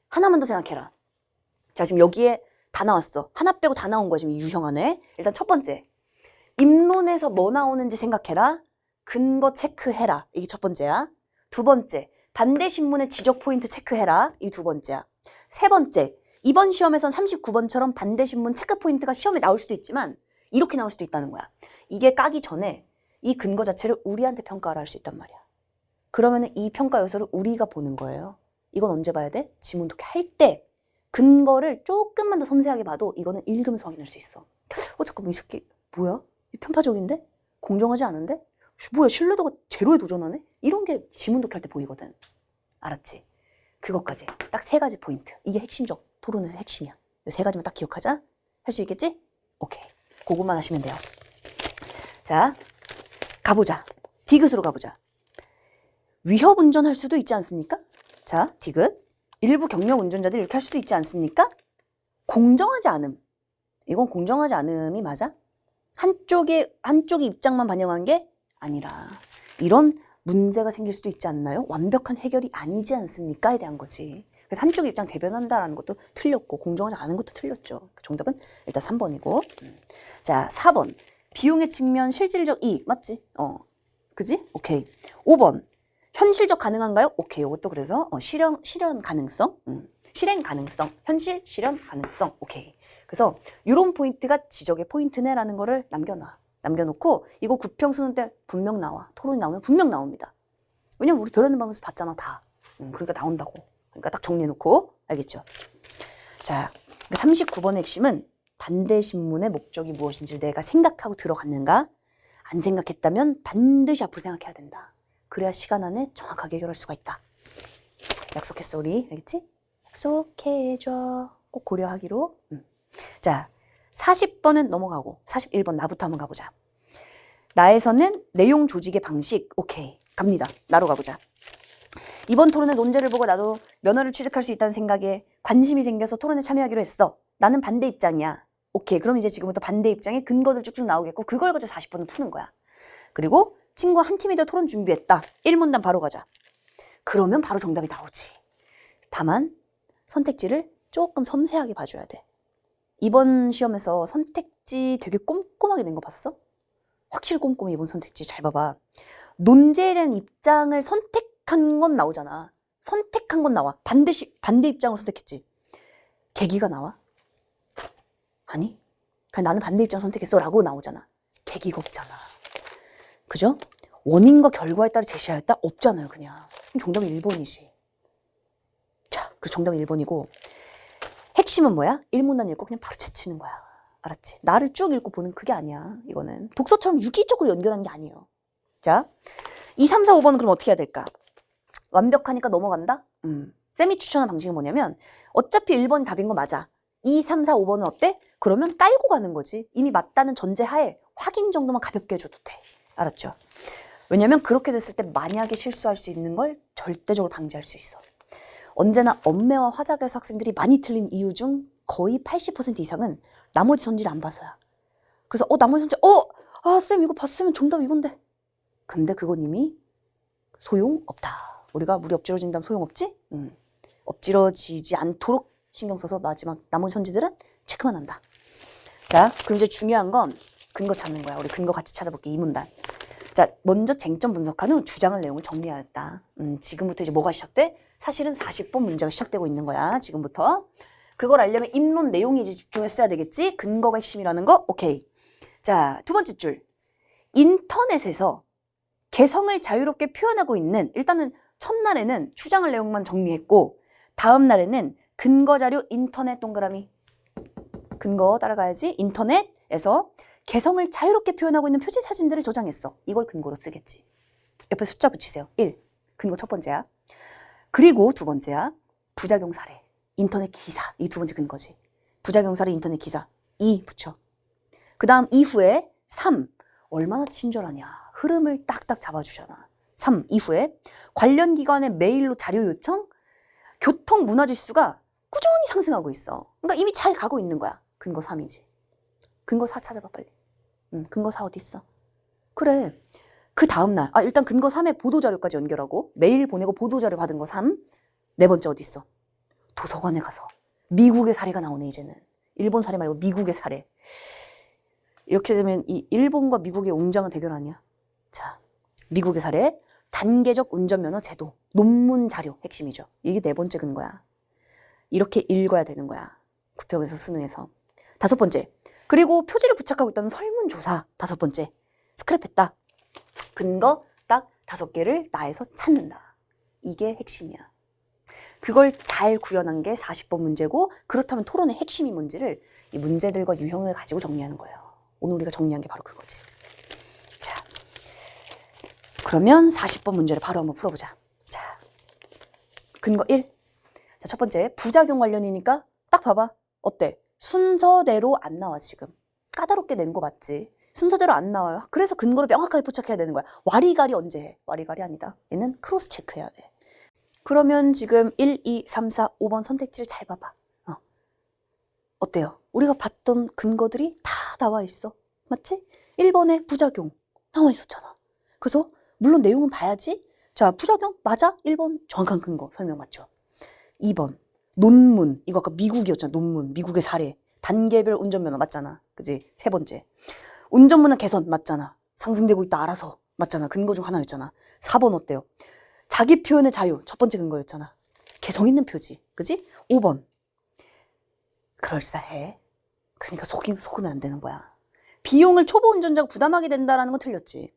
하나만 더 생각해라. 자, 지금 여기에 다 나왔어. 하나 빼고 다 나온 거야, 지금 이 유형 안에. 일단 첫 번째. 입론에서 뭐 나오는지 생각해라. 근거 체크해라. 이게 첫 번째야. 두 번째. 반대 신문의 지적 포인트 체크해라. 이게 두 번째야. 세 번째. 이번 시험에선 39번처럼 반대 신문 체크 포인트가 시험에 나올 수도 있지만 이렇게 나올 수도 있다는 거야. 이게 까기 전에 이 근거 자체를 우리한테 평가를 할 수 있단 말이야. 그러면 이 평가 요소를 우리가 보는 거예요. 이건 언제 봐야 돼? 지문 독해 할 때 근거를 조금만 더 섬세하게 봐도 이거는 읽으면서 확인할 수 있어. 잠깐만 이 새끼 뭐야? 이 편파적인데? 공정하지 않은데? 뭐야 신뢰도가 제로에 도전하네? 이런 게 지문 독해할 때 보이거든. 알았지? 그것까지 딱 3가지 포인트. 이게 핵심적 토론에서 핵심이야. 이 3가지만 딱 기억하자. 할 수 있겠지? 오케이. 그것만 하시면 돼요. 자, 가보자. 디귿으로 가보자. 위협 운전할 수도 있지 않습니까? 자, 디귿. 일부 경력 운전자들이 이렇게 할 수도 있지 않습니까? 공정하지 않음. 이건 공정하지 않음이 맞아? 한쪽의 입장만 반영한 게 아니라 이런 문제가 생길 수도 있지 않나요? 완벽한 해결이 아니지 않습니까?에 대한 거지. 그래서 한쪽 입장 대변한다라는 것도 틀렸고 공정하지 않은 것도 틀렸죠. 정답은 일단 3번이고. 자, 4번. 비용의 측면 실질적 이익. 맞지? 그지? 오케이. 5번. 현실적 가능한가요? 오케이. 이것도 그래서 실현 가능성. 실행 가능성. 현실 실현 가능성. 오케이. 그래서 이런 포인트가 지적의 포인트네라는 거를 남겨놔. 남겨놓고 이거 구평수능 때 분명 나와. 토론이 나오면 분명 나옵니다. 왜냐면 우리 별하는 방에서 봤잖아 다. 그러니까 나온다고. 그러니까 딱 정리해놓고 알겠죠? 자, 39번의 핵심은 반대 신문의 목적이 무엇인지 내가 생각하고 들어갔는가? 안 생각했다면 반드시 앞으로 생각해야 된다. 그래야 시간 안에 정확하게 해결할 수가 있다. 약속했어 우리. 알겠지? 약속해줘. 꼭 고려하기로. 자, 40번은 넘어가고 41번 나부터 한번 가보자. 나에서는 내용 조직의 방식. 오케이. 갑니다. 나로 가보자. 이번 토론의 논제를 보고 나도 면허를 취득할 수 있다는 생각에 관심이 생겨서 토론에 참여하기로 했어. 나는 반대 입장이야. 오케이. 그럼 이제 지금부터 반대 입장에 근거들 쭉쭉 나오겠고 그걸 가지고 40번을 푸는 거야. 그리고 친구와 한 팀이 더 토론 준비했다. 1문단 바로 가자. 그러면 바로 정답이 나오지. 다만 선택지를 조금 섬세하게 봐줘야 돼. 이번 시험에서 선택지 되게 꼼꼼하게 낸 거 봤어? 확실히 꼼꼼히 이번 선택지 잘 봐봐. 논제에 대한 입장을 선택한 건 나오잖아. 선택한 건 나와. 반대 입장을 선택했지. 계기가 나와? 아니? 그냥 나는 반대 입장 선택했어 라고 나오잖아. 계기가 없잖아. 그죠? 원인과 결과에 따라 제시하였다? 없잖아요 그냥. 그럼 정답은 1번이지. 자, 그 정답은 1번이고 핵심은 뭐야? 일문단 읽고 그냥 바로 제치는 거야. 알았지? 나를 쭉 읽고 보는 그게 아니야. 이거는 독서처럼 유기적으로 연결하는 게 아니에요. 자, 2, 3, 4, 5번은 그럼 어떻게 해야 될까? 완벽하니까 넘어간다? 쌤이 추천한 방식이 뭐냐면 어차피 1번이 답인 거 맞아. 2, 3, 4, 5번은 어때? 그러면 깔고 가는 거지. 이미 맞다는 전제하에 확인 정도만 가볍게 해줘도 돼. 알았죠? 왜냐면 그렇게 됐을 때 만약에 실수할 수 있는 걸 절대적으로 방지할 수 있어. 언제나 엄매와 화작에서 학생들이 많이 틀린 이유 중 거의 80% 이상은 나머지 선지를 안 봐서야. 그래서 나머지 선지 쌤 이거 봤으면 정답 이건데. 근데 그건 이미 소용없다. 우리가 물이 엎질러진다면 소용없지? 엎질러지지 않도록 신경 써서 마지막 나머지 선지들은 체크만 한다. 자, 그럼 이제 중요한 건 근거 찾는 거야. 우리 근거 같이 찾아볼게. 이 문단. 자, 먼저 쟁점 분석한 후 주장할 내용을 정리하였다. 지금부터 이제 뭐가 시작돼? 사실은 40번 문제가 시작되고 있는 거야. 지금부터. 그걸 알려면 입론 내용이 이제 집중했어야 되겠지? 근거가 핵심이라는 거? 오케이. 자, 두 번째 줄. 인터넷에서 개성을 자유롭게 표현하고 있는, 일단은 첫날에는 주장할 내용만 정리했고 다음 날에는 근거 자료 인터넷 동그라미. 근거 따라가야지. 인터넷에서 개성을 자유롭게 표현하고 있는 표지 사진들을 저장했어. 이걸 근거로 쓰겠지. 옆에 숫자 붙이세요. 1. 근거 첫 번째야. 그리고 두 번째야. 부작용 사례. 인터넷 기사. 이 두 번째 근거지. 부작용 사례 인터넷 기사. 2 붙여. 그 다음 이후에 3. 얼마나 친절하냐. 흐름을 딱딱 잡아주잖아. 3. 이후에 관련 기관의 메일로 자료 요청. 교통 문화 지수가 꾸준히 상승하고 있어. 그러니까 이미 잘 가고 있는 거야. 근거 3이지. 근거 4 찾아봐 빨리. 근거 4 어디 있어? 그래. 그 다음날 일단 근거 3에 보도자료까지 연결하고 메일 보내고 보도자료 받은 거 3. 네 번째 어디 있어? 도서관에 가서 미국의 사례가 나오네 이제는. 일본 사례 말고 미국의 사례. 이렇게 되면 이 일본과 미국의 웅장한 대결 아니야? 자, 미국의 사례, 단계적 운전면허 제도, 논문 자료 핵심이죠. 이게 네 번째 근거야. 이렇게 읽어야 되는 거야. 구평에서 수능에서. 다섯 번째, 그리고 표지를 부착하고 있다는 설문조사. 다섯 번째, 스크랩했다. 근거 딱 5개를 나에서 찾는다. 이게 핵심이야. 그걸 잘 구현한 게 40번 문제고, 그렇다면 토론의 핵심이 뭔지를 이 문제들과 유형을 가지고 정리하는 거예요. 오늘 우리가 정리한 게 바로 그거지. 자, 그러면 40번 문제를 바로 한번 풀어보자. 자, 근거 1. 자, 첫 번째, 부작용 관련이니까 딱 봐봐. 어때? 순서대로 안 나와 지금. 까다롭게 낸 거 맞지? 순서대로 안 나와요. 그래서 근거를 명확하게 포착해야 되는 거야. 와리가리 언제 해? 와리가리 아니다. 얘는 크로스 체크해야 돼. 그러면 지금 1, 2, 3, 4, 5번 선택지를 잘 봐봐. 어때요? 우리가 봤던 근거들이 다 나와 있어. 맞지? 1번에 부작용 나와 있었잖아. 그래서 물론 내용은 봐야지. 자, 부작용 맞아? 1번 정확한 근거 설명 맞죠? 2번 논문. 이거 아까 미국이었잖아. 논문. 미국의 사례. 단계별 운전면허 맞잖아. 그지? 세 번째. 운전문화 개선 맞잖아. 상승되고 있다 알아서 맞잖아. 근거 중 하나였잖아. 4번 어때요? 자기 표현의 자유. 첫 번째 근거였잖아. 개성 있는 표지. 그지? 5번. 그럴싸해. 그러니까 속으면 안 되는 거야. 비용을 초보 운전자가 부담하게 된다는 건 틀렸지.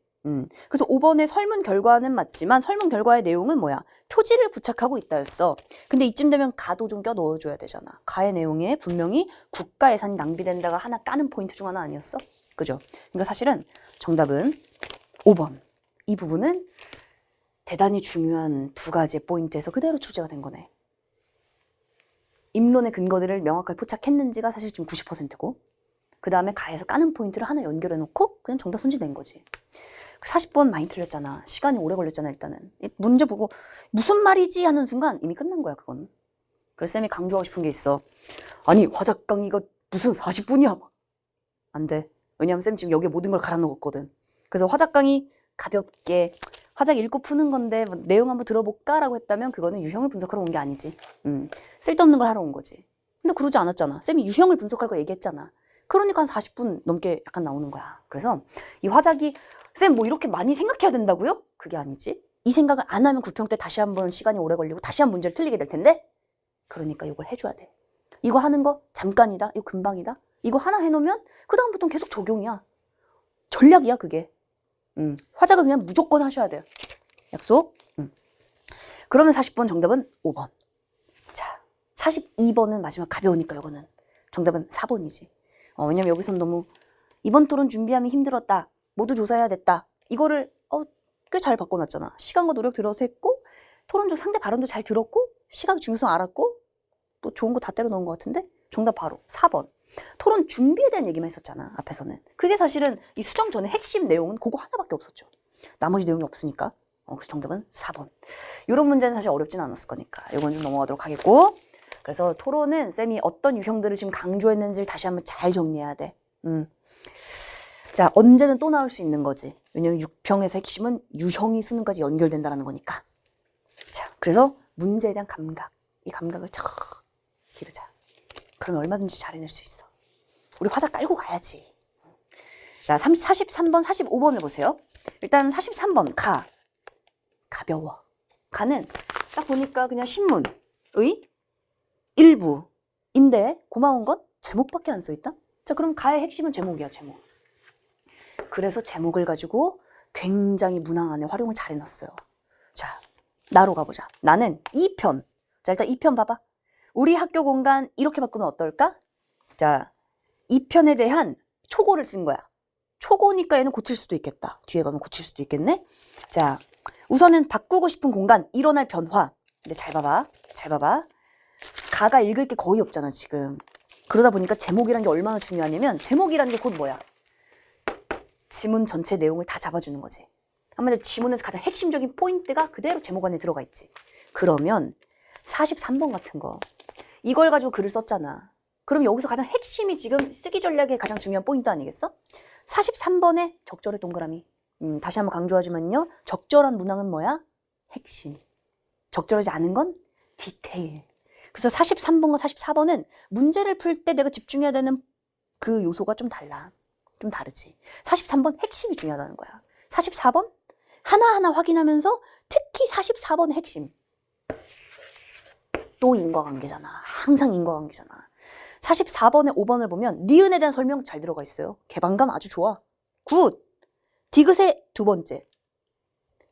그래서 5번의 설문 결과는 맞지만 설문 결과의 내용은 뭐야? 표지를 부착하고 있다였어. 근데 이쯤 되면 가도 좀 껴 넣어줘야 되잖아. 가의 내용에 분명히 국가 예산이 낭비된다가 하나 까는 포인트 중 하나 아니었어? 그죠? 그러니까 사실은 정답은 5번. 이 부분은 대단히 중요한 두 가지의 포인트에서 그대로 출제가 된 거네. 입론의 근거들을 명확하게 포착했는지가 사실 지금 90%고 그 다음에 가에서 까는 포인트를 하나 연결해 놓고 그냥 정답 손질된 거지. 40번 많이 틀렸잖아. 시간이 오래 걸렸잖아 일단은. 문제 보고 무슨 말이지 하는 순간 이미 끝난 거야 그건. 그래서 쌤이 강조하고 싶은 게 있어. 아니 화작 강의가 무슨 40분이야. 안 돼. 왜냐면 쌤 지금 여기에 모든 걸 갈아 넣었거든. 그래서 화작 강의 가볍게 화작 읽고 푸는 건데 뭐 내용 한번 들어볼까? 라고 했다면 그거는 유형을 분석하러 온 게 아니지. 쓸데없는 걸 하러 온 거지. 근데 그러지 않았잖아. 쌤이 유형을 분석할 거 얘기했잖아. 그러니까 한 40분 넘게 약간 나오는 거야. 그래서 이 화작이 쌤 뭐 이렇게 많이 생각해야 된다고요? 그게 아니지. 이 생각을 안 하면 구평 때 다시 한번 시간이 오래 걸리고 다시 한 문제를 틀리게 될 텐데 그러니까 이걸 해줘야 돼. 이거 하는 거 잠깐이다. 이거 금방이다. 이거 하나 해놓으면 그 다음부터는 계속 적용이야. 전략이야 그게. 화작은 그냥 무조건 하셔야 돼요. 약속? 그러면 40번 정답은 5번. 자, 42번은 마지막 가벼우니까 이거는 정답은 4번이지. 왜냐면 여기선 너무 이번 토론 준비하면 힘들었다. 모두 조사해야 됐다. 이거를 꽤 잘 바꿔놨잖아. 시간과 노력 들어서 했고 토론 중 상대 발언도 잘 들었고 시각 중요성 알았고 또 좋은 거 다 때려 넣은 것 같은데 정답 바로 4번. 토론 준비에 대한 얘기만 했었잖아. 앞에서는. 그게 사실은 이 수정 전에 핵심 내용은 그거 하나밖에 없었죠. 나머지 내용이 없으니까. 그래서 정답은 4번. 이런 문제는 사실 어렵진 않았을 거니까 이건 좀 넘어가도록 하겠고, 그래서 토론은 쌤이 어떤 유형들을 지금 강조했는지를 다시 한번 잘 정리해야 돼. 자, 언제는 또 나올 수 있는 거지. 왜냐면 6평에서 핵심은 유형이 수능까지 연결된다는 거니까. 자, 그래서 문제에 대한 감각, 이 감각을 쫙 기르자. 그러면 얼마든지 잘 해낼 수 있어. 우리 화자 깔고 가야지. 자, 43번, 45번을 보세요. 일단 43번 가벼워. 가는 딱 보니까 그냥 신문의 일부인데 고마운 건 제목밖에 안 써있다? 자, 그럼 가의 핵심은 제목이야, 제목. 그래서 제목을 가지고 굉장히 문항 안에 활용을 잘 해놨어요. 자, 나로 가보자. 나는 2편. 자, 일단 2편 봐봐. 우리 학교 공간 이렇게 바꾸면 어떨까? 자, 2편에 대한 초고를 쓴 거야. 초고니까 얘는 고칠 수도 있겠다. 뒤에 가면 고칠 수도 있겠네. 자, 우선은 바꾸고 싶은 공간, 일어날 변화. 근데 잘 봐봐. 잘 봐봐. 가가 읽을 게 거의 없잖아, 지금. 그러다 보니까 제목이라는 게 얼마나 중요하냐면 제목이라는 게 곧 뭐야? 지문 전체 내용을 다 잡아주는 거지. 한마디로 지문에서 가장 핵심적인 포인트가 그대로 제목 안에 들어가 있지. 그러면 43번 같은 거 이걸 가지고 글을 썼잖아. 그럼 여기서 가장 핵심이 지금 쓰기 전략의 가장 중요한 포인트 아니겠어? 43번에 적절의 동그라미. 다시 한번 강조하지만요. 적절한 문항은 뭐야? 핵심. 적절하지 않은 건 디테일. 그래서 43번과 44번은 문제를 풀 때 내가 집중해야 되는 그 요소가 좀 달라. 좀 다르지. 43번 핵심이 중요하다는 거야. 44번 하나하나 확인하면서 특히 44번의 핵심. 또 인과관계잖아. 항상 인과관계잖아. 44번에 5번을 보면 니은에 대한 설명 잘 들어가 있어요. 개방감 아주 좋아. 굿. 디귿의 두 번째.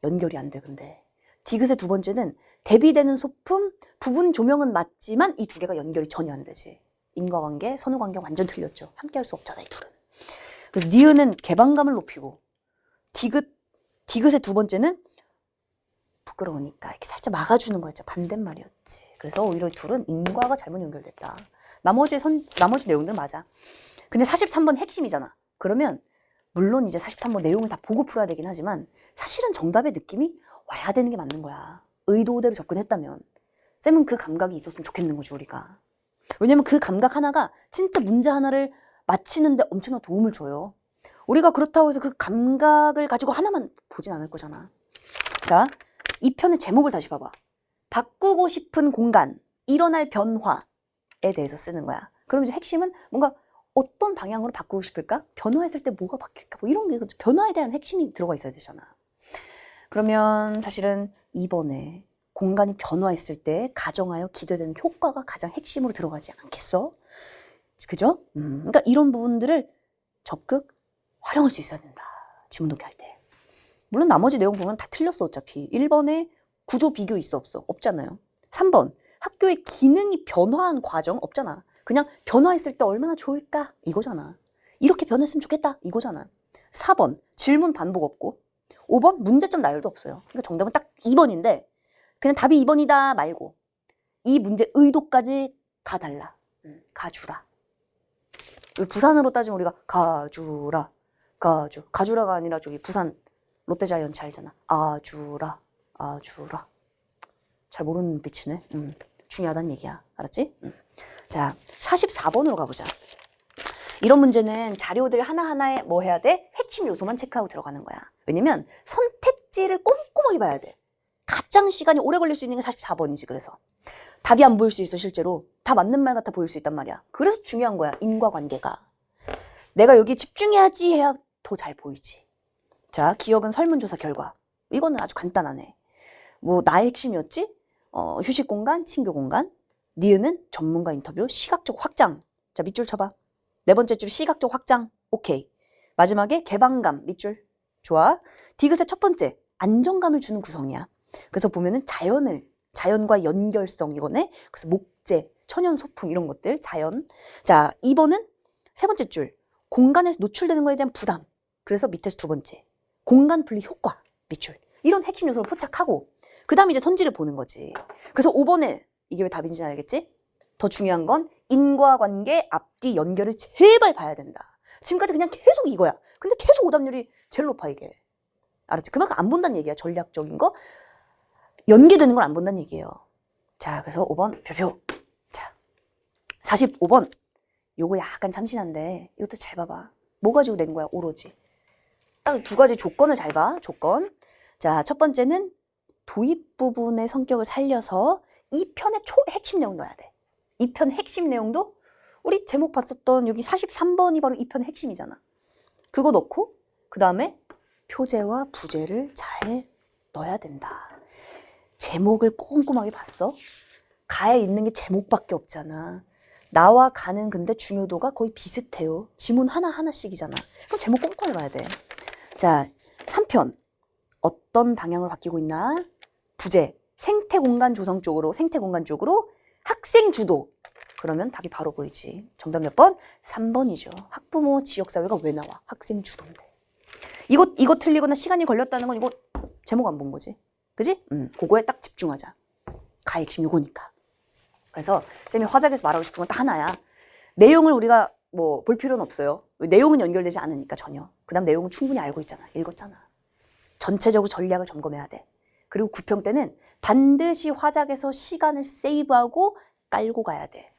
연결이 안 돼, 근데. 디귿의 두 번째는 대비되는 소품, 부분 조명은 맞지만 이 두 개가 연결이 전혀 안 되지. 인과관계, 선후관계 완전 틀렸죠. 함께 할 수 없잖아, 이 둘은. 그래서 니은은 개방감을 높이고 디귿의 두 번째는 부끄러우니까 이렇게 살짝 막아주는 거였죠. 반대말이었지. 그래서 오히려 둘은 인과가 잘못 연결됐다. 나머지 내용들 맞아. 근데 43번 핵심이잖아. 그러면 물론 이제 43번 내용을 다 보고 풀어야 되긴 하지만 사실은 정답의 느낌이 와야 되는 게 맞는 거야. 의도대로 접근했다면. 쌤은 그 감각이 있었으면 좋겠는 거지, 우리가. 왜냐면 그 감각 하나가 진짜 문제 하나를 맞히는데 엄청난 도움을 줘요. 우리가 그렇다고 해서 그 감각을 가지고 하나만 보진 않을 거잖아. 자, 이 편의 제목을 다시 봐봐. 바꾸고 싶은 공간, 일어날 변화에 대해서 쓰는 거야. 그럼 이제 핵심은 뭔가 어떤 방향으로 바꾸고 싶을까? 변화했을 때 뭐가 바뀔까? 뭐 이런 게 변화에 대한 핵심이 들어가 있어야 되잖아. 그러면 사실은 2번에 공간이 변화했을 때 가정하여 기대되는 효과가 가장 핵심으로 들어가지 않겠어? 그죠? 그러니까 이런 부분들을 적극 활용할 수 있어야 된다. 지문 독해할 때. 물론 나머지 내용 보면 다 틀렸어, 어차피. 1번에 구조 비교 있어, 없어? 없잖아요. 3번, 학교의 기능이 변화한 과정 없잖아. 그냥 변화했을 때 얼마나 좋을까? 이거잖아. 이렇게 변했으면 좋겠다? 이거잖아. 4번, 질문 반복 없고. 5번, 문제점 나열도 없어요. 그러니까 정답은 딱 2번인데 그냥 답이 2번이다 말고 이 문제 의도까지 가달라. 가주라. 부산으로 따지면 우리가 가주라. 가주라가 아니라 저기 부산 롯데자이언츠 알잖아. 아주라. 잘 모르는 눈빛이네. 중요하다는 얘기야. 알았지? 자, 44번으로 가보자. 이런 문제는 자료들 하나하나에 뭐 해야 돼? 핵심 요소만 체크하고 들어가는 거야. 왜냐면 선택지를 꼼꼼하게 봐야 돼. 가장 시간이 오래 걸릴 수 있는 게 44번이지. 그래서 답이 안 보일 수 있어. 실제로 다 맞는 말 같아 보일 수 있단 말이야. 그래서 중요한 거야. 인과관계가. 내가 여기 집중해야지 해야 더 잘 보이지. 자, 기억은 설문조사 결과. 이거는 아주 간단하네. 뭐 나의 핵심이었지? 휴식 공간, 친교 공간. 니은은 전문가 인터뷰, 시각적 확장. 자, 밑줄 쳐봐. 네 번째 줄 시각적 확장. 오케이. 마지막에 개방감. 밑줄. 좋아. 디귿의 첫 번째 안정감을 주는 구성이야. 그래서 보면은 자연을 자연과 연결성 이거네. 그래서 목재, 천연 소품 이런 것들, 자연. 자, 2번은 세 번째 줄. 공간에서 노출되는 거에 대한 부담. 그래서 밑에서 두 번째. 공간 분리 효과, 밑줄. 이런 핵심 요소를 포착하고 그 다음에 이제 선지를 보는 거지. 그래서 5번에 이게 왜 답인지 알겠지? 더 중요한 건 인과관계, 앞뒤 연결을 제발 봐야 된다. 지금까지 그냥 계속 이거야. 근데 계속 오답률이 제일 높아 이게. 알았지? 그만큼 안 본다는 얘기야. 전략적인 거. 연계되는 걸 안 본다는 얘기예요. 자, 그래서 5번 표표. 자, 45번. 요거 약간 참신한데 이것도 잘 봐봐. 뭐 가지고 낸 거야 오로지. 딱 두 가지 조건을 잘 봐. 조건. 자, 첫 번째는 도입 부분의 성격을 살려서 이 편의 핵심 내용 넣어야 돼. 이 편 핵심 내용도 우리 제목 봤었던 여기 43번이 바로 이 편의 핵심이잖아. 그거 넣고 그 다음에 표제와 부제를 잘 넣어야 된다. 제목을 꼼꼼하게 봤어? 가에 있는 게 제목밖에 없잖아. 나와 가는 근데 중요도가 거의 비슷해요. 지문 하나하나씩이잖아. 그럼 제목 꼼꼼히 봐야 돼. 자, 3편. 어떤 방향으로 바뀌고 있나? 부제. 생태공간 조성 쪽으로, 생태공간 쪽으로 학생 주도. 그러면 답이 바로 보이지. 정답 몇 번? 3번이죠. 학부모 지역사회가 왜 나와? 학생 주도인데. 이거 틀리거나 시간이 걸렸다는 건 이거 제목 안 본 거지. 그지? 그거에 딱 집중하자. 가의 핵심 요거니까. 그래서 쌤이 화작에서 말하고 싶은 건 딱 하나야. 내용을 우리가 뭐 볼 필요는 없어요. 내용은 연결되지 않으니까 전혀. 그 다음 내용은 충분히 알고 있잖아. 읽었잖아. 전체적으로 전략을 점검해야 돼. 그리고 9평 때는 반드시 화작에서 시간을 세이브하고 깔고 가야 돼.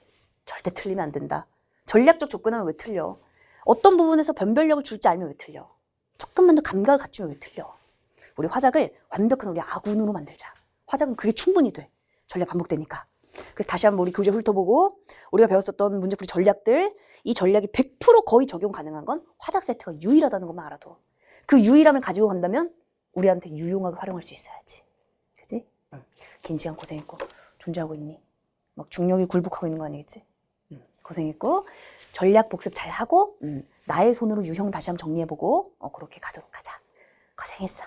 절대 틀리면 안 된다. 전략적 접근하면 왜 틀려? 어떤 부분에서 변별력을 줄지 알면 왜 틀려? 조금만 더 감각을 갖추면 왜 틀려? 우리 화작을 완벽한 우리 아군으로 만들자. 화작은 그게 충분히 돼. 전략 반복되니까. 그래서 다시 한번 우리 교재 훑어보고 우리가 배웠었던 문제풀이 전략들, 이 전략이 100% 거의 적용 가능한 건 화작 세트가 유일하다는 것만 알아도. 그 유일함을 가지고 간다면 우리한테 유용하게 활용할 수 있어야지. 그치? 긴 시간 고생했고 존재하고 있니? 막 중력이 굴복하고 있는 거 아니겠지? 고생했고 전략 복습 잘 하고 나의 손으로 유형 다시 한번 정리해보고 그렇게 가도록 하자. 고생했어.